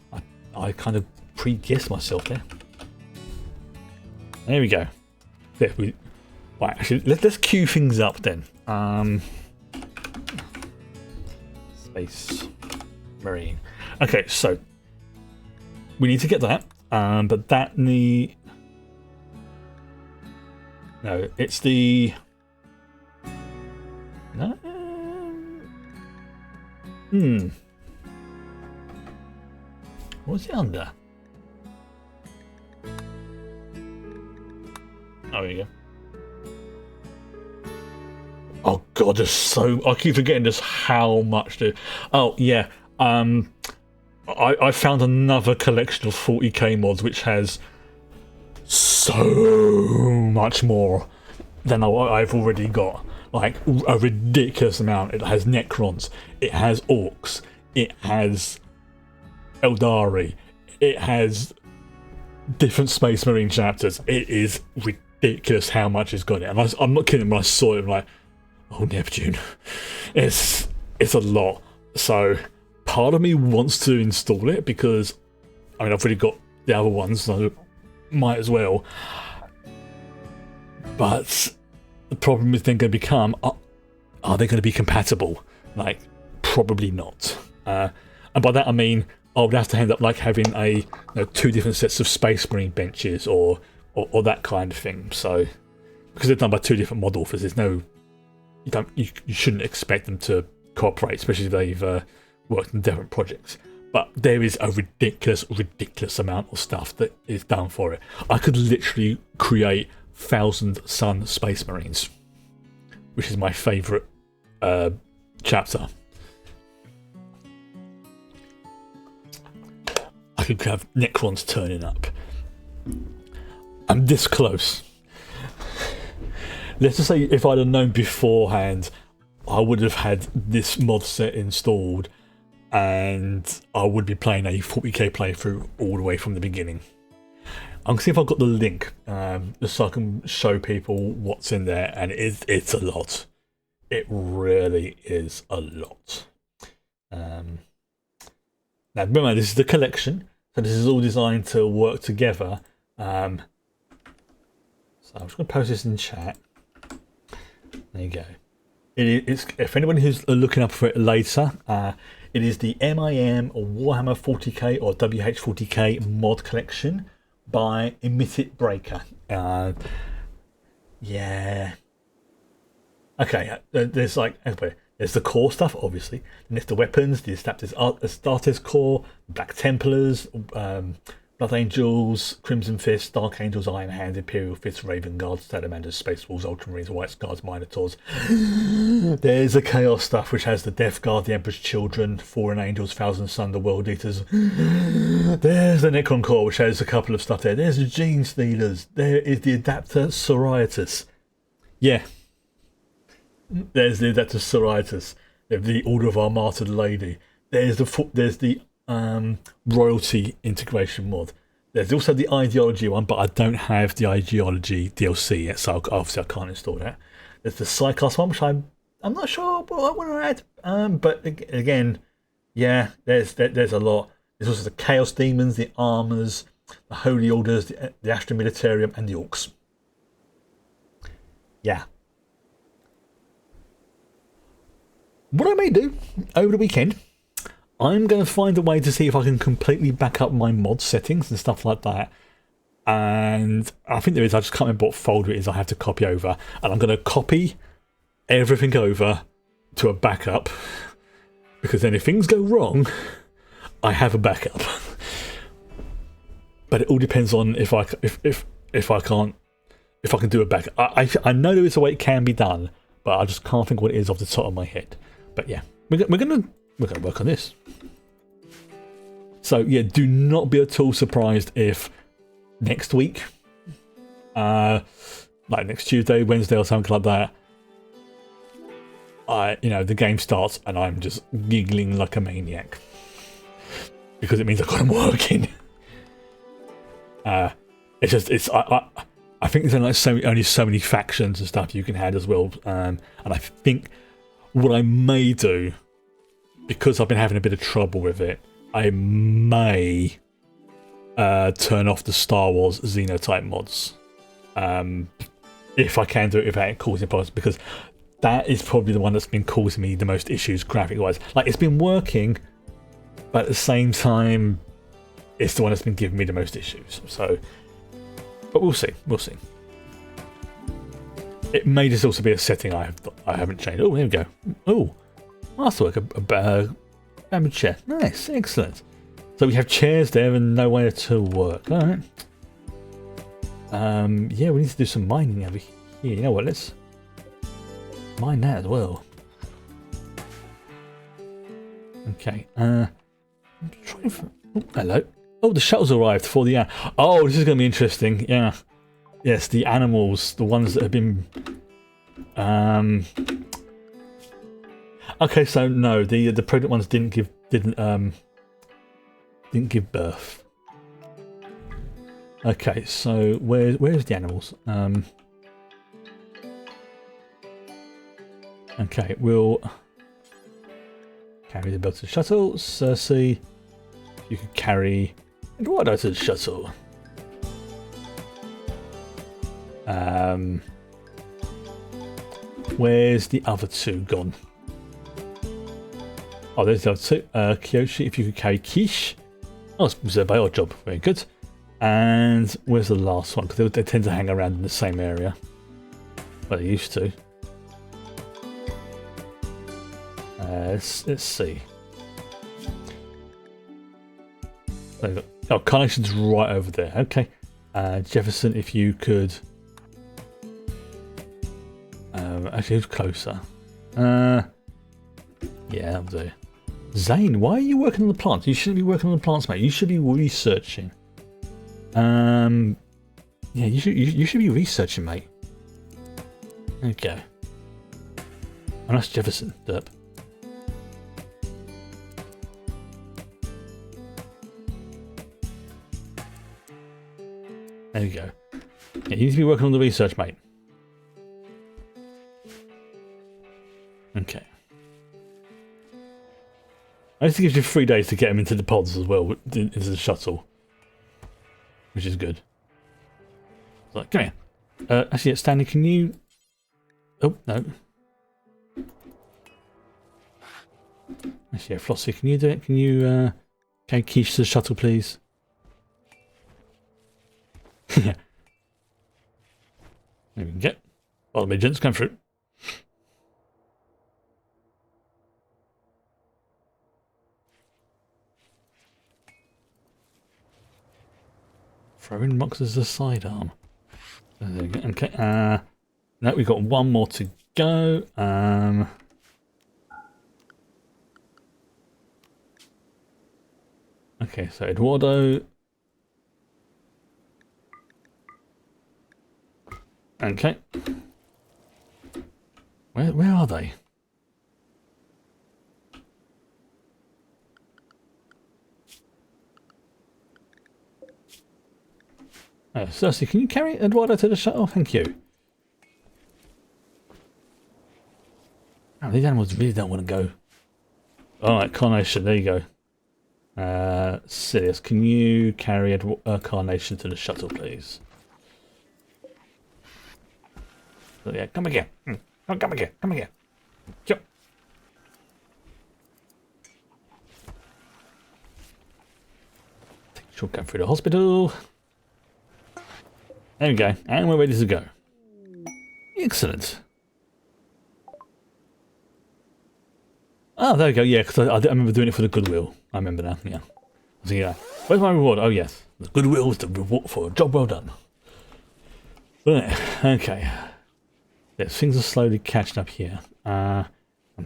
I kind of pre-guessed myself there. There we go. Right, actually, let's queue things up then. Space Marine. Okay, so we need to get that. But that need. No, it's the. No. What's it under? Oh, there you go. Oh god, there's so. I keep forgetting just how much to. Oh yeah. I found another collection of 40k mods which has so much more than I've already got. Like a ridiculous amount. It has Necrons, it has Orcs, it has Eldari, it has different Space Marine chapters. It is ridiculous how much it's got in it. And I'm not kidding when I saw it, I'm like, oh Neptune. It's a lot. So part of me wants to install it because I mean I've already got the other ones, so I might as well. But the problem is then going to become, are they going to be compatible? Like, probably not. And by that I mean I would have to end up like having two different sets of Space Marine benches or that kind of thing. So because they're done by two different mod authors, there's no you shouldn't expect them to cooperate, especially if they've worked on different projects. But there is a ridiculous amount of stuff that is done for it. I could literally create 1,000 Sun Space Marines, which is my favourite chapter. I could have Necrons turning up. I'm this close. Let's just say if I'd have known beforehand, I would have had this mod set installed and I would be playing a 40k playthrough all the way from the beginning. I'm going to see if I've got the link just so I can show people what's in there, and it's a lot. It really is a lot. Now remember, this is the collection, so this is all designed to work together. So I'm just going to post this in chat. There you go. It's if anyone who's looking up for it later, it is the MIM or Warhammer 40k or WH40k mod collection by Emitted Breaker. Yeah. Okay, there's there's the core stuff, obviously, and there's the weapons, the Astartes core, Black Templars, Blood Angels, Crimson Fist, Dark Angels, Iron Hand, Imperial Fist, Raven Guards, Salamanders, Space Wolves, Ultramarines, White Scars, Minotaurs. There's the Chaos stuff, which has the Death Guard, the Emperor's Children, Fallen Angels, Thousand Sun, the World Eaters. There's the Necron core, which has a couple of stuff there. There's the Gene Stealers. There is the Adapter Soriatus. Yeah. There's the Adapter Soriatus. There's the Order of our Martyred Lady. There's the royalty integration mod. There's also the ideology one, but I don't have the ideology DLC yet, so obviously I can't install that. There's the Psychos one, which I'm not sure what I want to add. But again, yeah, there's a lot. There's also the Chaos Demons, the Armors, the Holy Orders, the Astra Militarium, and the Orcs. Yeah. What I may do over the weekend, I'm going to find a way to see if I can completely back up my mod settings and stuff like that. And I think there is, I just can't remember what folder it is I have to copy over. And I'm going to copy everything over to a backup. Because then if things go wrong, I have a backup. But it all depends on if I can do a backup. I know there is a way it can be done, but I just can't think what it is off the top of my head. But yeah, we're going to work on this. So yeah, do not be at all surprised if next week, like next Tuesday, Wednesday or something like that, the game starts and I'm just giggling like a maniac. Because it means I've got them working. I think there's only so many factions and stuff you can add as well. And I think what I may do, because I've been having a bit of trouble with it, I may turn off the Star Wars Xenotype mods. If I can do it without it causing problems, because that is probably the one that's been causing me the most issues graphic-wise. Like, it's been working, but at the same time, it's the one that's been giving me the most issues. So, but we'll see. We'll see. It may just also be a setting I haven't changed. Oh, here we go. Oh, masterwork, a bamboo chair. Nice, excellent. So we have chairs there and no way to work. All right. Yeah, we need to do some mining over here. You know what? Let's mine that as well. Okay. I'm trying for. Oh, hello. Oh, the shuttle's arrived for the. Oh, this is going to be interesting. Yeah. Yes, the animals, the ones that have been. Okay, so no, the pregnant ones didn't give birth. Okay, so where's the animals? Okay, we'll carry the belt to the shuttle. Cersei, you can carry Eduardo to the shuttle. Where's the other two gone? Oh, there's the other two. Kyoshi, if you could carry Quiche. Oh, it's reserved by your job. Very good. And where's the last one? Because they tend to hang around in the same area. Well, they used to. Let's see. Oh, Carnation's right over there. Okay. Jefferson, if you could. Actually, who's closer? Yeah, that'll do. Zane, why are you working on the plants? You shouldn't be working on the plants, mate. You should be researching. Yeah, you should be researching, mate. Okay. Oh, that's Jefferson. Derp. There you go. Yeah, you need to be working on the research, mate. Okay. I think it gives you 3 days to get them into the pods as well, into the shuttle. Which is good. So, come here. Actually, Stanley, can you... Oh, no. Actually, Flossie, can you do it? Can you take Quiche to the shuttle, please? Yeah. There we can get. Well, the midgets come through. Throwing rocks as a sidearm. There we go. Okay. Now we've got one more to go. Okay, so Eduardo. Okay. Where are they? Cersei, can you carry Eduardo to the shuttle? Thank you. Oh, these animals really don't want to go. Alright, Carnation, there you go. Sirius, can you carry Carnation to the shuttle, please? So, yeah, come again. Oh, come again. Come again. Yep. Take a shortcut through the hospital. There we go. And we're ready to go. Excellent. Oh, there we go. Yeah, because I remember doing it for the goodwill. I remember now. Yeah. So, yeah. Where's my reward? Oh, yes. The goodwill is the reward for a job well done. Right. Okay. Yes, things are slowly catching up here. I'm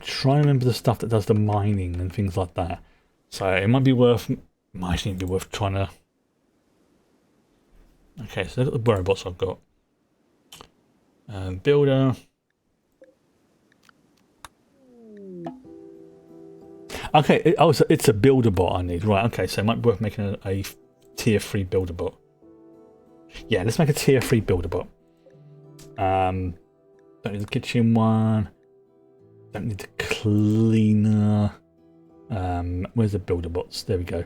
trying to remember the stuff that does the mining and things like that. So it might be worth trying to. Okay, so look at the robots I've got. Builder. Okay, so it's a builder bot I need. Right, okay, so it might be worth making a tier 3 builder bot. Yeah, let's make a tier 3 builder bot. Don't need the kitchen one. don't need the cleaner. Where's the builder bots? There we go.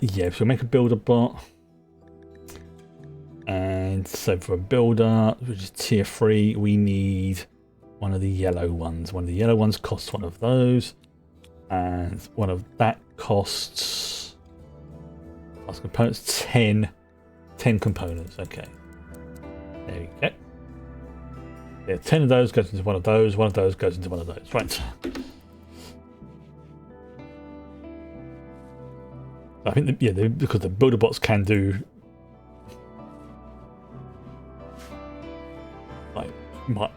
Yeah, so make a builder bot. And so for a builder, which is tier 3, we need one of the yellow ones. One of the yellow ones costs one of those. And one of that costs components 10 components. Okay. There you go. Yeah, 10 of those goes into one of those goes into one of those. Right. I think because the builder bots can do like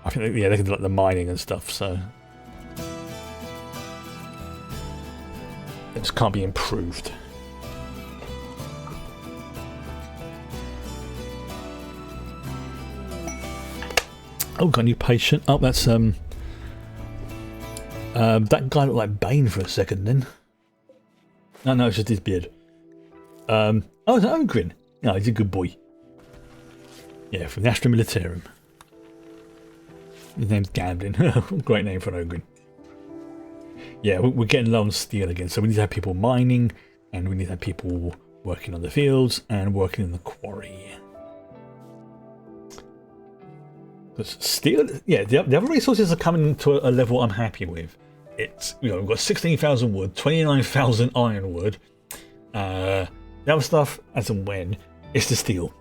I think they can do like the mining and stuff, so it just can't be improved. Oh, got a new patient. Oh, that's that guy looked like Bane for a second then. No, it's just his beard. Oh, it's an Ogrin. No, he's a good boy. Yeah, from the Astra Militarum. His name's Gamblin. Great name for an Ogrin. Yeah, we're getting low on steel again, so we need to have people mining, and we need to have people working on the fields and working in the quarry. Because steel, yeah, the other resources are coming to a level I'm happy with. It's, we've got 16,000 wood, 29,000 ironwood. The other stuff, as and when, it's the steel.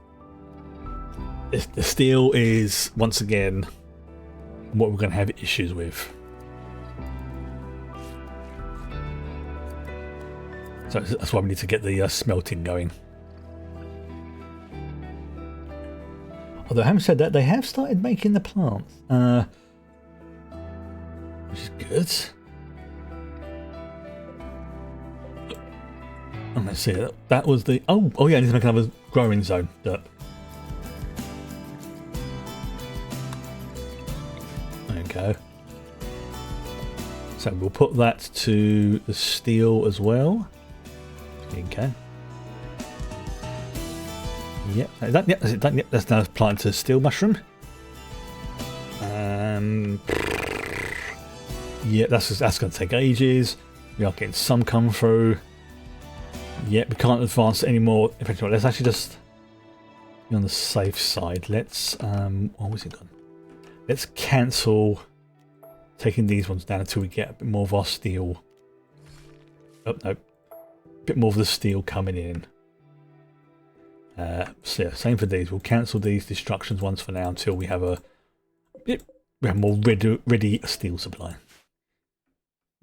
The steel is, once again, what we're going to have issues with. So that's why we need to get the smelting going. Although, having said that, they have started making the plants, which is good. And let's see, that was the... Oh yeah, I need to make another growing zone. There we go. So we'll put that to the steel as well. Okay. Yep, that's now planted to steel mushroom. Yeah, that's going to take ages. We are getting some come through. Yeah, we can't advance anymore. Let's actually just be on the safe side. Let's what was it gone? Let's cancel taking these ones down until we get a bit more of our steel. Oh no, a bit more of the steel coming in. So yeah, same for these. We'll cancel these destructions ones for now until we have more ready steel supply.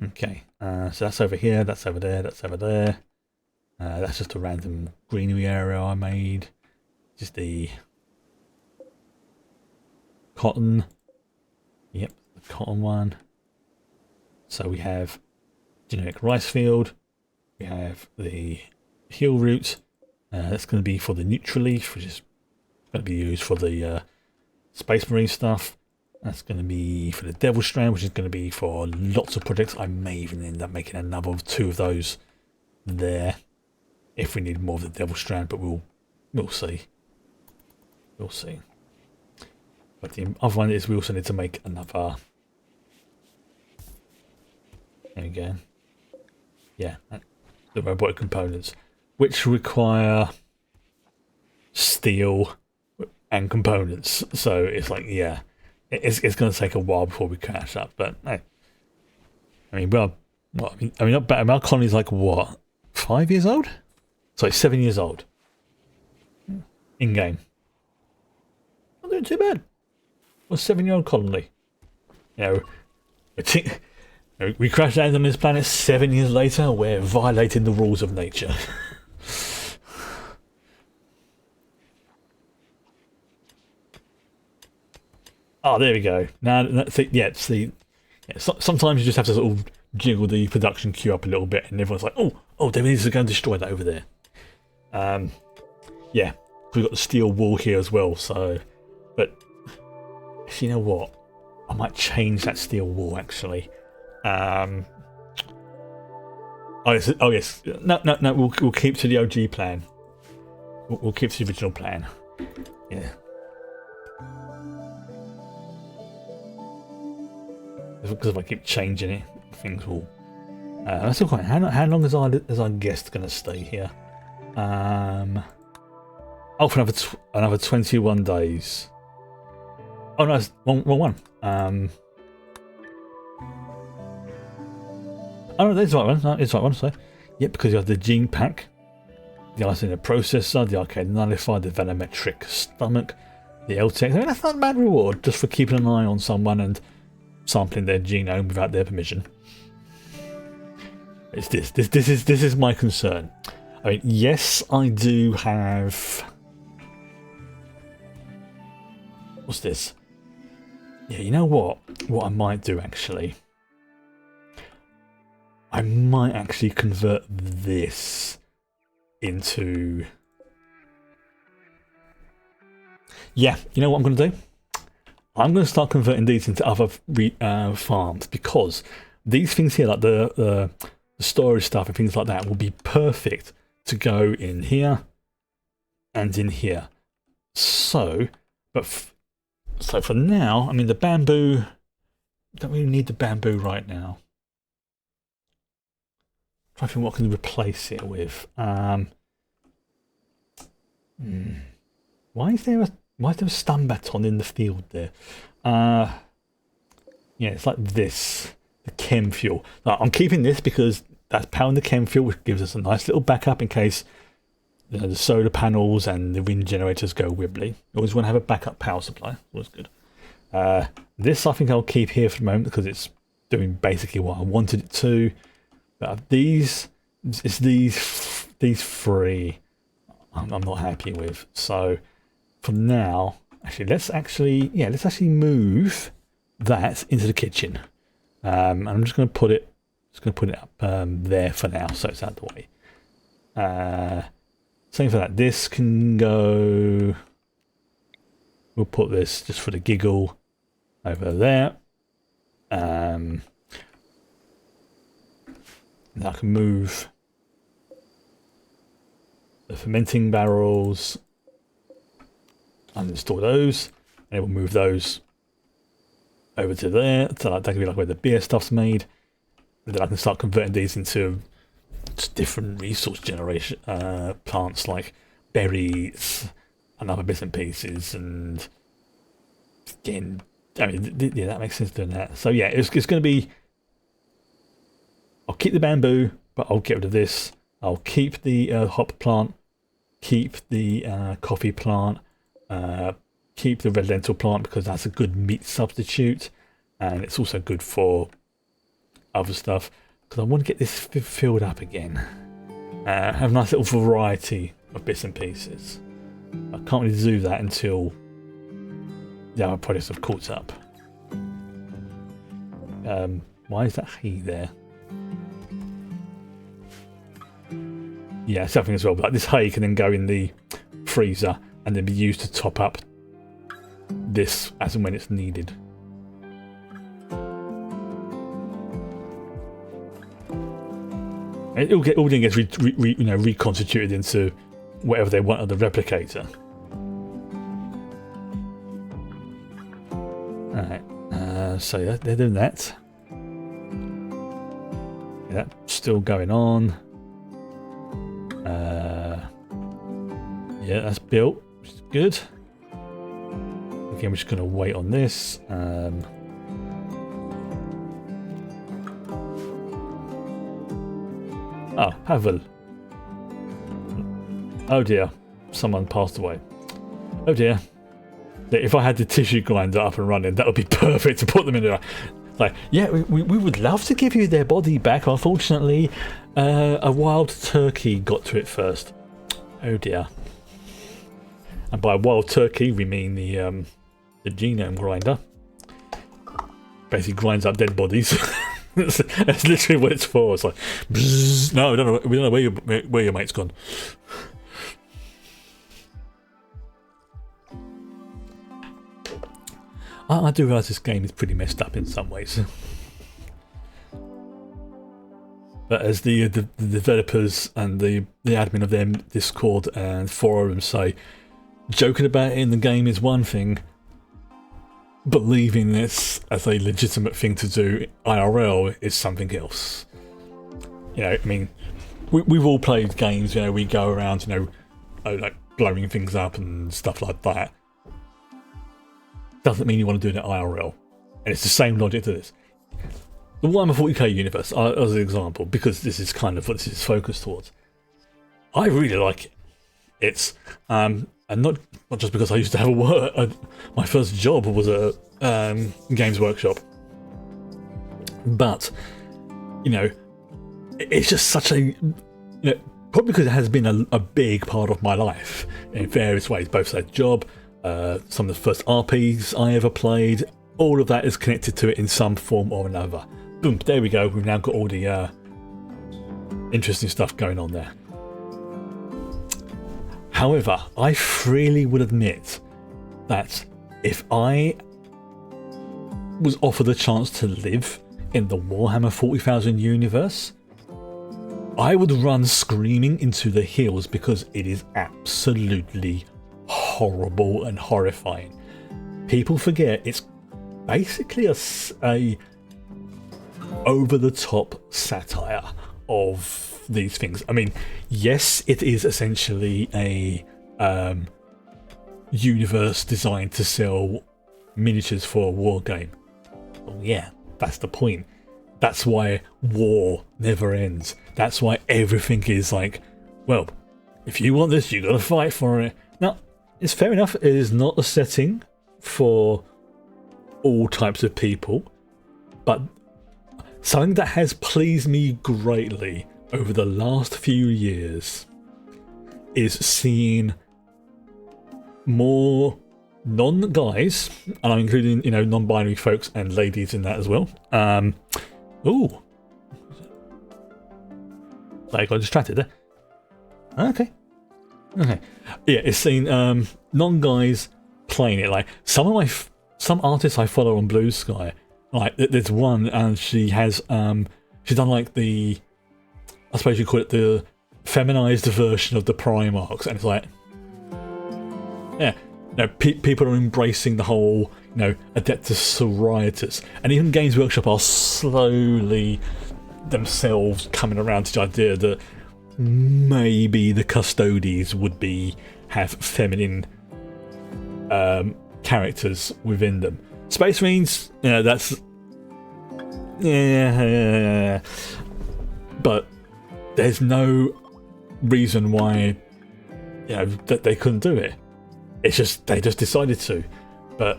Okay, so that's over here, that's over there, that's over there. That's just a random greenery area I made. Just the cotton. Yep, the cotton one. So we have generic rice field. We have the heel root. That's going to be for the neutral leaf, which is going to be used for the space marine stuff. That's going to be for the devil strand, which is going to be for lots of projects. I may even end up making another 2 of those there if we need more of the devil strand, but we'll see. We'll see. But the other one is we also need to make another. There we go. Yeah, the robotic components, which require steel and components. So it's like, yeah, it's going to take a while before we catch up. But hey, I mean, our colony's like what, 5 years old? So it's 7 years old. In game. Not doing too bad. A 7-year-old colony. You know, we crash landed on this planet 7 years later. We're violating the rules of nature. Oh, there we go. Now, sometimes you just have to sort of jiggle the production queue up a little bit, and everyone's like, "Oh, they need to go and destroy that over there." Yeah, we've got the steel wall here as well. So, but you know what? I might change that steel wall actually. Oh yes. No. We'll keep to the OG plan. We'll keep to the original plan. Yeah. Because if I keep changing it, things will. That's okay. How long is our guest going to stay here? Oh, for another 21 days. Oh no, it's wrong one. Oh no, that's the right one. No, it's the right one. So, yeah, because you have the gene pack, the isolated processor, the arcade nullifier, the venometric stomach, the LTX. I mean, that's not a bad reward just for keeping an eye on someone and sampling their genome without their permission. It's this. This is my concern. I mean, yes, I do have. What's this? Yeah, you know what? What I might do actually. I might actually convert this into. Yeah, you know what I'm going to do? I'm going to start converting these into other farms, because these things here, like the storage stuff and things like that, will be perfect to go in here and in here. So, so for now, I mean, the bamboo, don't really need the bamboo right now. Try to think what I can replace it with. Why is there a stun baton in the field there? Yeah, it's like this, the chem fuel. Now, I'm keeping this because that's powering the chem fuel, which gives us a nice little backup in case the solar panels and the wind generators go wibbly. You always want to have a backup power supply. Always good. This I think I'll keep here for the moment because it's doing basically what I wanted it to. But these three I'm not happy with. So for now, let's actually move that into the kitchen. And I'm just going to put it up there for now, so it's out of the way. Same for that. This can go. We'll put this just for the giggle over there. Now I can move the fermenting barrels. Uninstall those, and we'll move those over to there. So that can be like where the beer stuff's made. And then I can start converting these into just different resource generation plants like berries and other bits and pieces. And again, I mean, yeah, that makes sense doing that. So yeah, it's going to be. I'll keep the bamboo, but I'll get rid of this. I'll keep the hop plant, keep the coffee plant, keep the red lentil plant because that's a good meat substitute, and it's also good for other stuff because I want to get this filled up again. Have a nice little variety of bits and pieces. I can't really do that until the other products have caught up. Why is that hay there? Yeah, something as well. But this hay can then go in the freezer and then be used to top up this as and when it's needed. And it all then gets reconstituted into whatever they want of the replicator. Alright, so yeah, they're doing that. Yeah, that's still going on. Yeah, that's built, which is good. Again, we're just going to wait on this. Oh, Havel. Oh dear, someone passed away. Oh dear. If I had the tissue grinder up and running, that would be perfect to put them in there. Like, yeah, we would love to give you their body back. Unfortunately, a wild turkey got to it first. Oh dear. And by wild turkey, we mean the genome grinder. Basically grinds up dead bodies. That's literally what it's for. It's like, bzzz. No, we don't know where your mate's gone. I do realise this game is pretty messed up in some ways. But as the developers and the admin of their Discord and forum say, joking about it in the game is one thing, believing this as a legitimate thing to do IRL is something else. I mean, we've all played games, we go around, like blowing things up and stuff like that. Doesn't mean you want to do it IRL. And it's the same logic to this. The Warhammer 40k universe, as an example, because this is kind of what this is focused towards, I really like it. It's, and not just because I used to have my first job was a Games Workshop, but, it's just such a, probably because it has been a big part of my life in various ways, both that job, some of the first RPs I ever played, all of that is connected to it in some form or another. Boom, there we go, we've now got all the interesting stuff going on there. However, I freely would admit that if I was offered a chance to live in the Warhammer 40,000 universe, I would run screaming into the hills because it is absolutely horrible and horrifying. People forget it's basically a over-the-top satire of these things. I mean, yes, it is essentially a universe designed to sell miniatures for a war game. Well, yeah, that's the point. That's why war never ends. That's why everything is like, well, if you want this, you gotta fight for it. Now, it's fair enough, it is not a setting for all types of people, but something that has pleased me greatly over the last few years is seeing more non-guys, and I'm including, non-binary folks and ladies in that as well. Ooh. I got distracted there. Okay. Yeah, it's seen non-guys playing it. Like some artists I follow on Blue Sky, like there's one and she has she's done like the, I suppose you call it the feminized version of the Primarchs, and it's like, yeah, people are embracing the whole, Adeptus Sororitas, and even Games Workshop are slowly themselves coming around to the idea that maybe the Custodes would have feminine characters within them. Space Marines, that's yeah, but there's no reason why that they couldn't do it. It's just they just decided to. But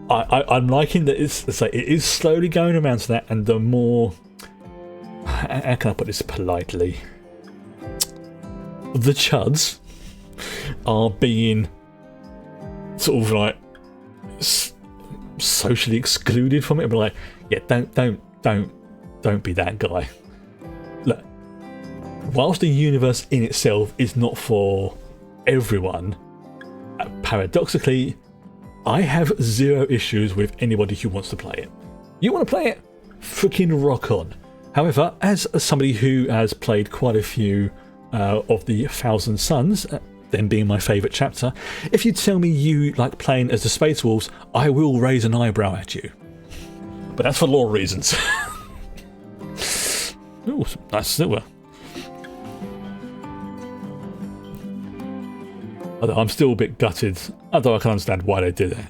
I'm liking that it is slowly going around to that, and the more, how can I put this politely, the chuds are being sort of like socially excluded from it. But like, yeah, don't be that guy. Look, whilst the universe in itself is not for everyone, paradoxically, I have zero issues with anybody who wants to play it. You want to play it? Freaking rock on. However, as somebody who has played quite a few of the Thousand Suns, them being my favourite chapter, if you tell me you like playing as the Space Wolves, I will raise an eyebrow at you. But that's for lore reasons. Ooh, nice silver. Although I'm still a bit gutted, although I can understand why they did it.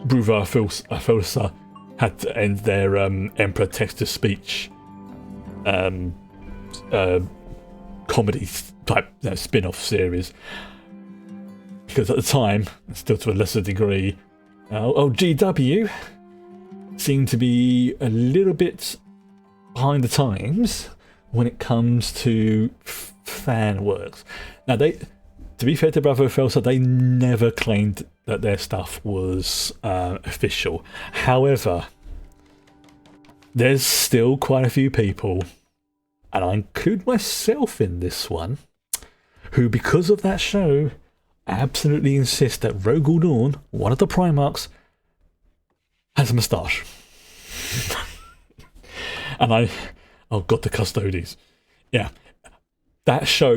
Bruva Filsa had to end their Emperor text-to-speech comedy type spin-off series, because at the time, still to a lesser degree, GW seemed to be a little bit behind the times when it comes to fan works. Now, to be fair to Bravo Felsa, they never claimed that their stuff was official. However, there's still quite a few people, and I include myself in this one, who, because of that show, absolutely insist that Rogel Dawn, one of the Primarchs, has a moustache. And oh god, the Custodes. Yeah. That show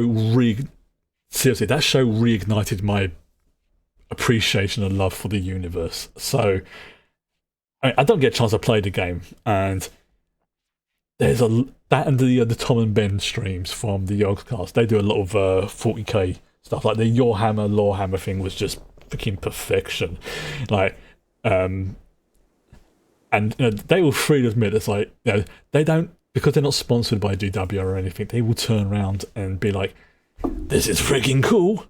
seriously, that show reignited my appreciation and love for the universe. So I don't get a chance to play the game, and there's that and the Tom and Ben streams from the Yogscast. They do a lot of 40k stuff. Like the Your Hammer, Lore Hammer thing was just freaking perfection. Like, and they will freely admit it's like, they don't, because they're not sponsored by DW or anything. They will turn around and be like, "This is freaking cool.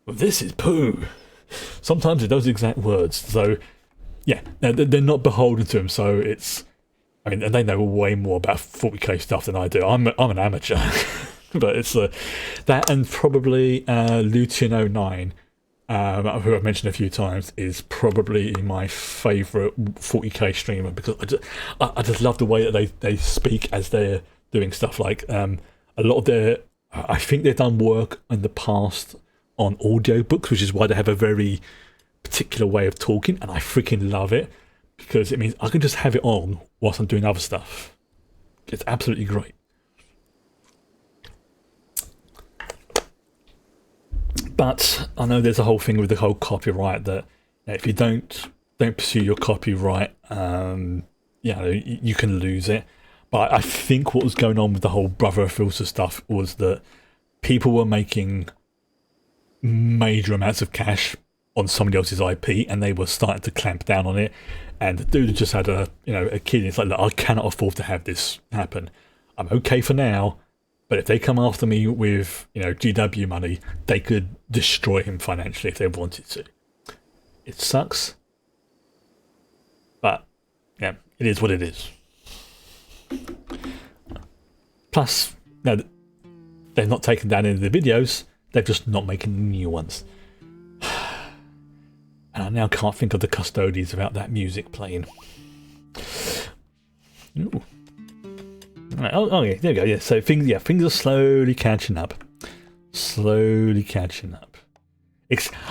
Well, this is poo." Sometimes it's those exact words. So yeah, they're not beholden to them. So it's, I mean, and they know way more about 40k stuff than I do. I'm an amateur, but it's that, and probably Lucian09, who I've mentioned a few times, is probably my favourite 40k streamer, because I just love the way that they speak as they're doing stuff. Like a lot of their, I think they've done work in the past on audio books, which is why they have a very particular way of talking, and I freaking love it, because it means I can just have it on whilst I'm doing other stuff. It's absolutely great. But I know there's a whole thing with the whole copyright, that if you don't pursue your copyright, you can lose it. But I think what was going on with the whole Brother Filter stuff was that people were making major amounts of cash on somebody else's IP, and they were starting to clamp down on it. And the dude just had a kid, and it's like, look, I cannot afford to have this happen. I'm okay for now, but if they come after me with GW money, they could destroy him financially if they wanted to. It sucks, but yeah, it is what it is. Plus, they're not taking down any of the videos, they're just not making new ones. And I now can't think of the custodians without that music playing. Ooh. Right, yeah, there we go. Yeah, so things are slowly catching up. Slowly catching up.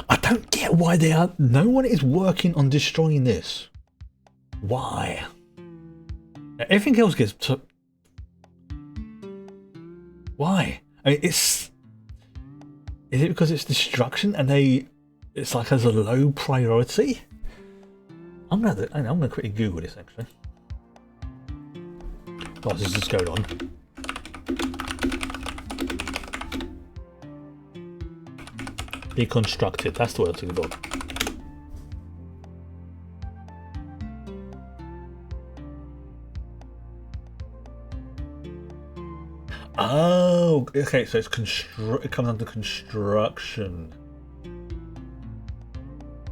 I don't get why no one is working on destroying this. Why? Everything else gets why? I mean, is it because it's destruction and it's like has a low priority? I'm gonna quickly Google this actually. Whilst this is going on. Deconstructed, that's the word I'm thinking about. Oh, okay, so it comes under construction.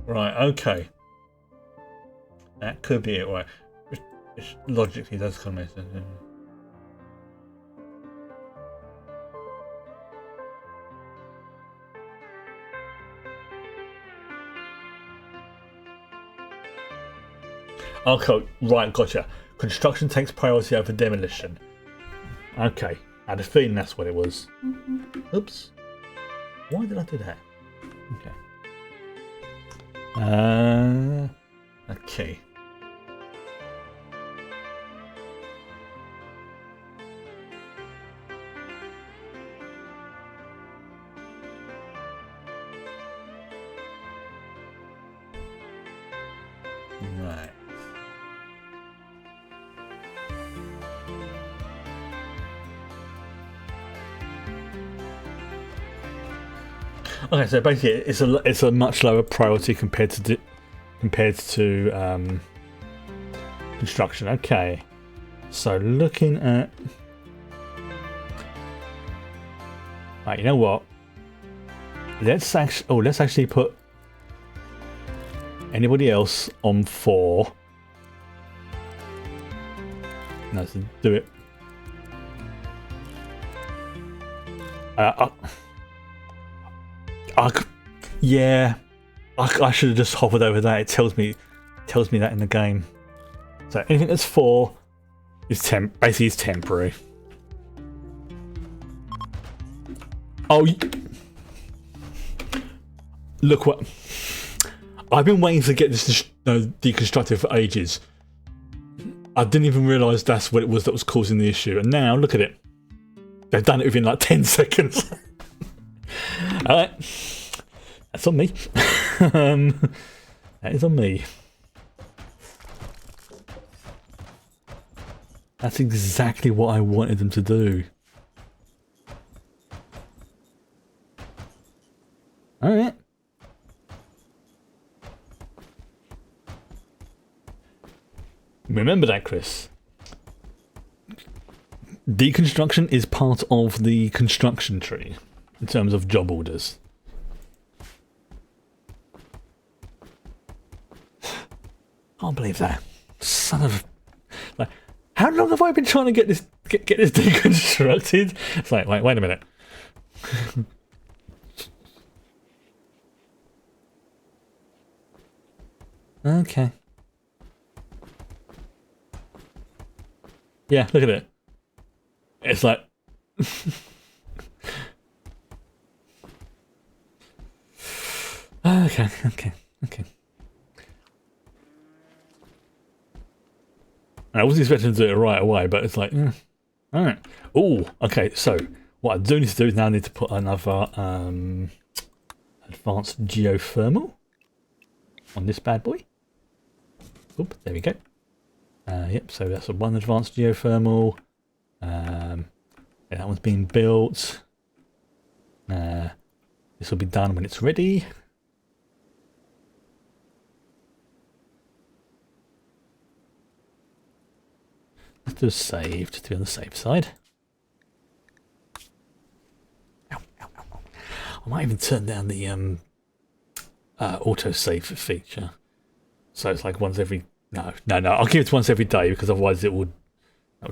Right, okay. That could be it, right? It logically does kind of make sense. Okay, right, gotcha. Construction takes priority over demolition. Okay, I had a feeling that's what it was. Oops. Why did I do that? Okay. Okay. Right. Okay, so basically, it's a much lower priority compared to construction. Okay, so looking at, right, you know what? Let's actually put anybody else on 4. Let's do it. I should have just hovered over that. It tells me that in the game. So anything that's 4 is basically is temporary. Oh, look what I've been waiting to get this deconstructed for ages. I didn't even realise that's what it was that was causing the issue, and now look at it. They've done it within like 10 seconds. Alright. That's on me. That is on me. That's exactly what I wanted them to do. Alright. Remember that, Chris. Deconstruction is part of the construction tree in terms of job orders. Can't believe that. Son of... Like, how long have I been trying to get this deconstructed? It's like, wait a minute. Okay. Yeah, look at it. It's like... Okay. I wasn't expecting to do it right away, but it's like, alright. Oh, okay, so what I do need to do is now I need to put another advanced geothermal on this bad boy. Oop, there we go. Yep, so that's one advanced geothermal. Yeah, that one's being built. This will be done when it's ready. Let's do a save, just to be on the safe side. Ow, ow, ow, ow. I might even turn down the auto-save feature. So it's like once every... No, I'll give it once every day because otherwise that would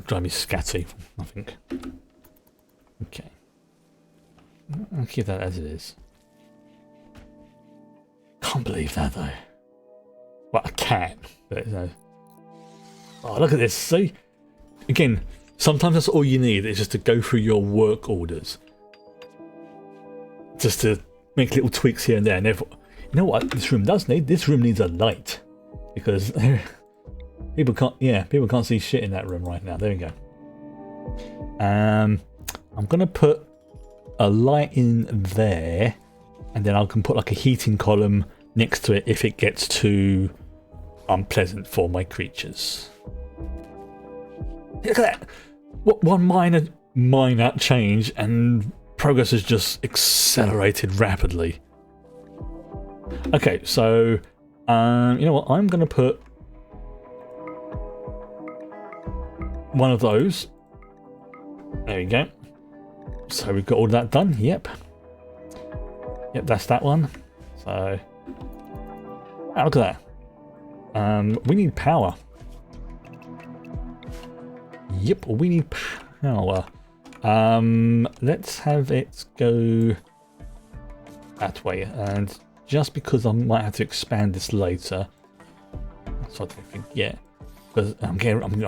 drive me scatty, I think. Okay. I'll keep that as it is. Can't believe that though. Well, I can, but no. Oh, look at this, see? Again, sometimes that's all you need, is just to go through your work orders. Just to make little tweaks here and there. And you know what this room does need? This room needs a light. Because people can't see shit in that room right now. There we go. I'm going to put a light in there. And then I can put like a heating column next to it if it gets too unpleasant for my creatures. Look at that! What one minor change and progress has just accelerated rapidly. Okay, so you know what? I'm going to put one of those. There we go. So we've got all that done. Yep, that's that one. So look at that. We need power. Yep, we need power. Let's have it go that way, and just because I might have to expand this later, so I don't think, yeah, because I'm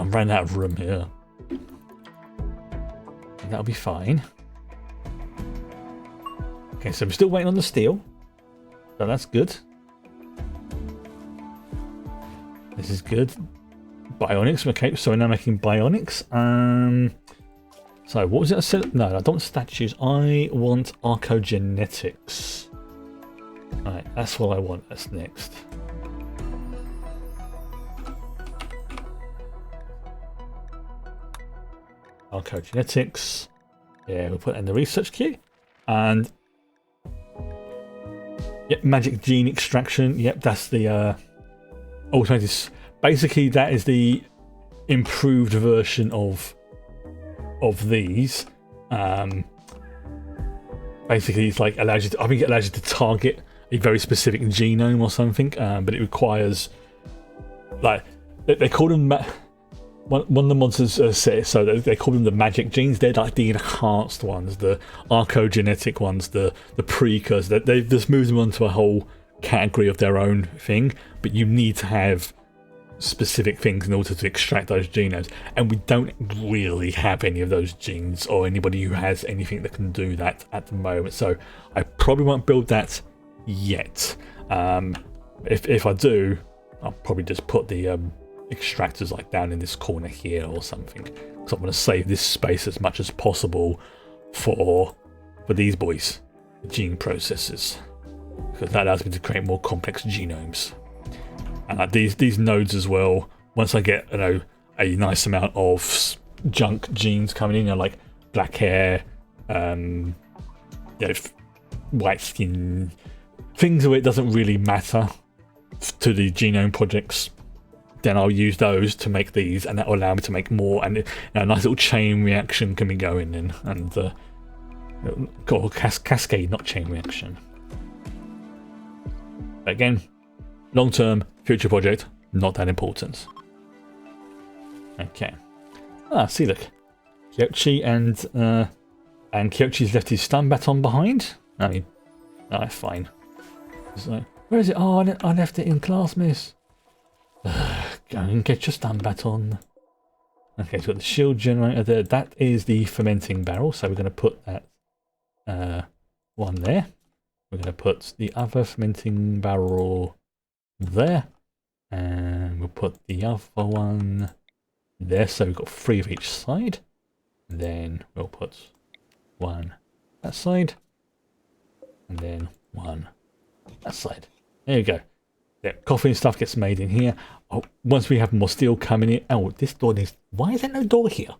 running out of room here. And that'll be fine. Okay, so we're still waiting on the steel, so that's good. This is good. Bionics, okay, so we're now making bionics. So what was it I said? No, I don't want statues, I want archogenetics. Alright, that's what I want, that's next. Archogenetics. Yeah, we'll put that in the research queue. And yep, magic gene extraction. Yep, that's the automated. Basically, that is the improved version of these. Basically, it's like allows you to, I think it allows you to target a very specific genome or something, but it requires, like, they call them one of the monsters say so they call them the magic genes. They're like the enhanced ones, the archogenetic ones, the precursors. They've just moved them onto a whole category of their own thing, but you need to have specific things in order to extract those genomes, and we don't really have any of those genes or anybody who has anything that can do that at the moment, so I probably won't build that yet. If I do, I'll probably just put the extractors like down in this corner here or something, because I want to save this space as much as possible for these boys, the gene processors, because that allows me to create more complex genomes. And these nodes as well, once I get a nice amount of junk genes coming in, like black hair, white skin, things where it doesn't really matter to the genome projects, then I'll use those to make these, and that will allow me to make more, and a nice little chain reaction can be going in, and cascade, not chain reaction. Again, long-term future project, not that important. Okay. See, look, Kyochi and Kyochi's left his stun baton behind. I mean, that's fine. So, where is it? Oh, I left it in class, miss. Go and get your stun baton. Okay, so we've got the shield generator there. That is the fermenting barrel, so we're going to put that one there. We're going to put the other fermenting barrel there, and we'll put the other one there, so we've got 3 of each side. And then we'll put 1 that side, and then 1 that side. There you go. Yeah, coffee and stuff gets made in here. Oh, once we have more steel coming in. Oh, this door needs. Why is there no door here?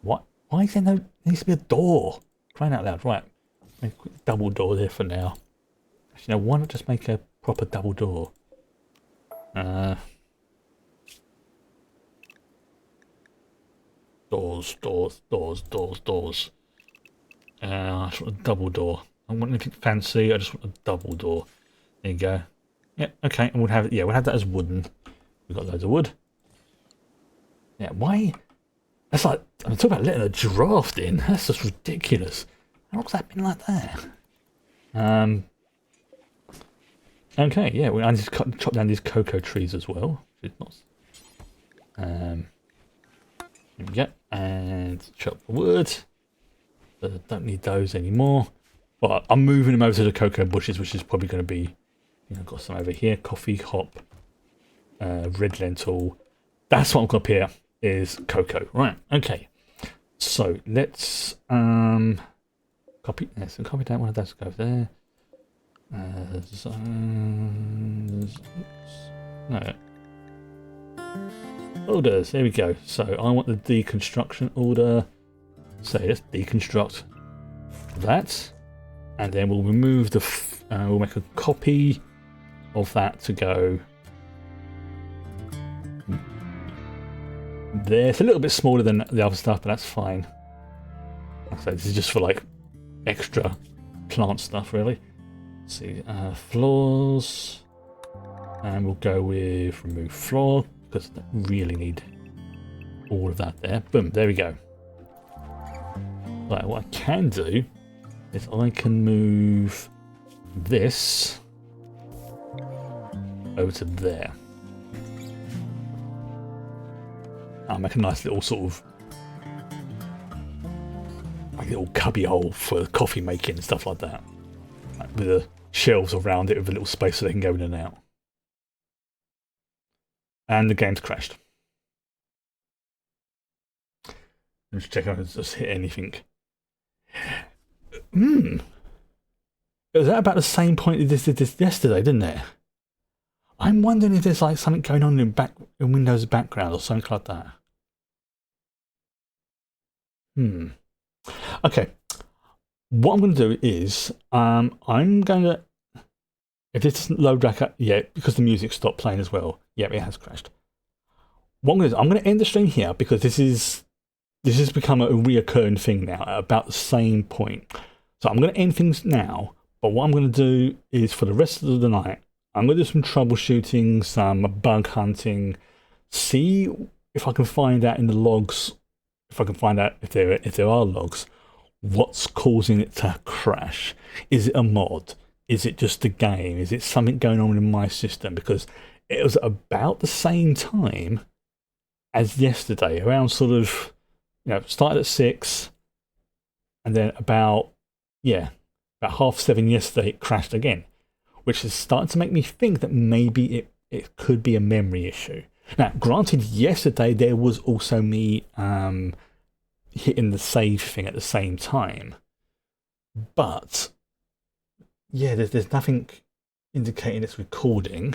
What? Why is there no? There needs to be a door. Crying out loud. Right. Make a quick double door there for now. Actually, no, why not just make a proper double door? Doors. I just want a double door. I don't want anything fancy. I just want a double door. There you go. Yeah, okay, and we'll have it. Yeah, we'll have that as wooden. We've got loads of wood. Yeah, why? That's like, I'm talking about letting a draft in. That's just ridiculous. How long's that been like that? Okay, yeah, I need to chop down these cocoa trees as well. Here we go, and chop the wood. Don't need those anymore. Well, I'm moving them over to the cocoa bushes, which is probably going to be. I've got some over here. Coffee, hop, red lentil. That's what I've got up here is cocoa. Right, okay. So let's copy this and copy down one of those. Go there. No. Orders, there we go. So I want the deconstruction order. So let's deconstruct that. And then we'll remove the, we'll make a copy of that to go there. It's a little bit smaller than the other stuff, but that's fine. So this is just for like extra plant stuff, really. Let's see, floors, and we'll go with remove floor because I don't really need all of that there. Boom, there we go. Right, what I can do is I can move this over to there. I'll make a nice little sort of like a little cubby hole for coffee making and stuff like that, like with the shelves around it with a little space so they can go in and out. And the game's crashed. Let's check if I can just hit anything. It was at about the same point as this yesterday, didn't it? I'm wondering if there's like something going on in Windows background or something like that. Okay. What I'm going to do is I'm going to, if this doesn't load back up yet because the music stopped playing as well. Yep, it has crashed. What I'm going to do, I'm going to end the stream here because this has become a reoccurring thing now at about the same point. So I'm going to end things now, but what I'm going to do is for the rest of the night, I'm going to do some troubleshooting, some bug hunting, see if I can find out in the logs, if I can find out if there are logs, what's causing it to crash. Is it a mod? Is it just the game? Is it something going on in my system? Because it was about the same time as yesterday, around sort of, started at 6, and then about 7:30 yesterday it crashed again, which is starting to make me think that maybe it could be a memory issue. Now, granted, yesterday there was also me hitting the save thing at the same time, but yeah, there's nothing indicating it's recording.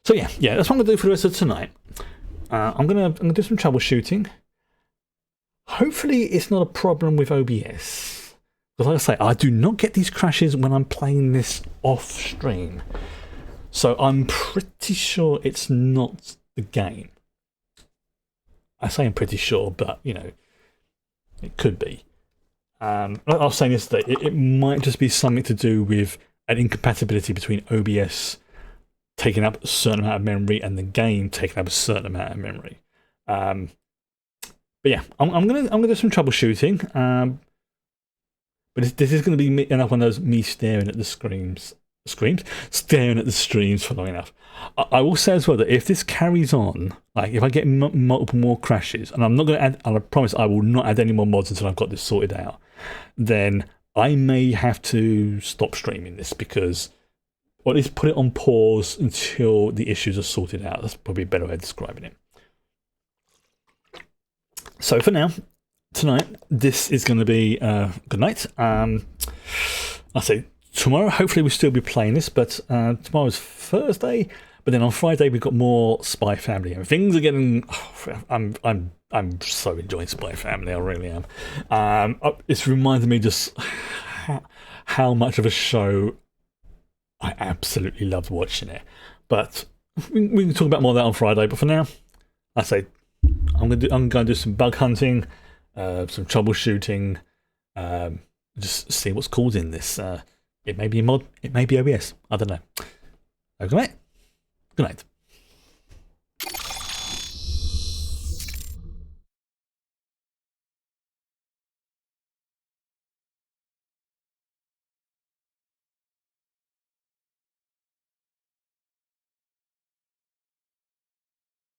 So yeah, that's what I'm gonna do for the rest of tonight. I'm gonna do some troubleshooting. Hopefully, it's not a problem with OBS. Because like I say, I do not get these crashes when I'm playing this off stream. So I'm pretty sure it's not the game. I say I'm pretty sure, but you know, it could be. I was saying yesterday, it might just be something to do with an incompatibility between OBS taking up a certain amount of memory and the game taking up a certain amount of memory. But yeah, I'm gonna do some troubleshooting. But this is going to be enough one of those me staring at the staring at the streams for long enough. I will say as well that if this carries on, like if I get multiple more crashes, and I'm not going to add, and I promise I will not add any more mods until I've got this sorted out, then I may have to stop streaming this because, or at least put it on pause until the issues are sorted out. That's probably a better way of describing it. So for now, tonight, this is going to be good night. I say tomorrow, hopefully we'll still be playing this, but tomorrow's Thursday. But then on Friday we've got more Spy Family, and things are getting. I'm so enjoying Spy Family. I really am. It's reminded me just how much of a show I absolutely loved watching it. But we can talk about more of that on Friday. But for now, I say I'm going to do some bug hunting. Some troubleshooting, just see what's causing this. It may be a mod, it may be OBS, I don't know. Good night. Good night.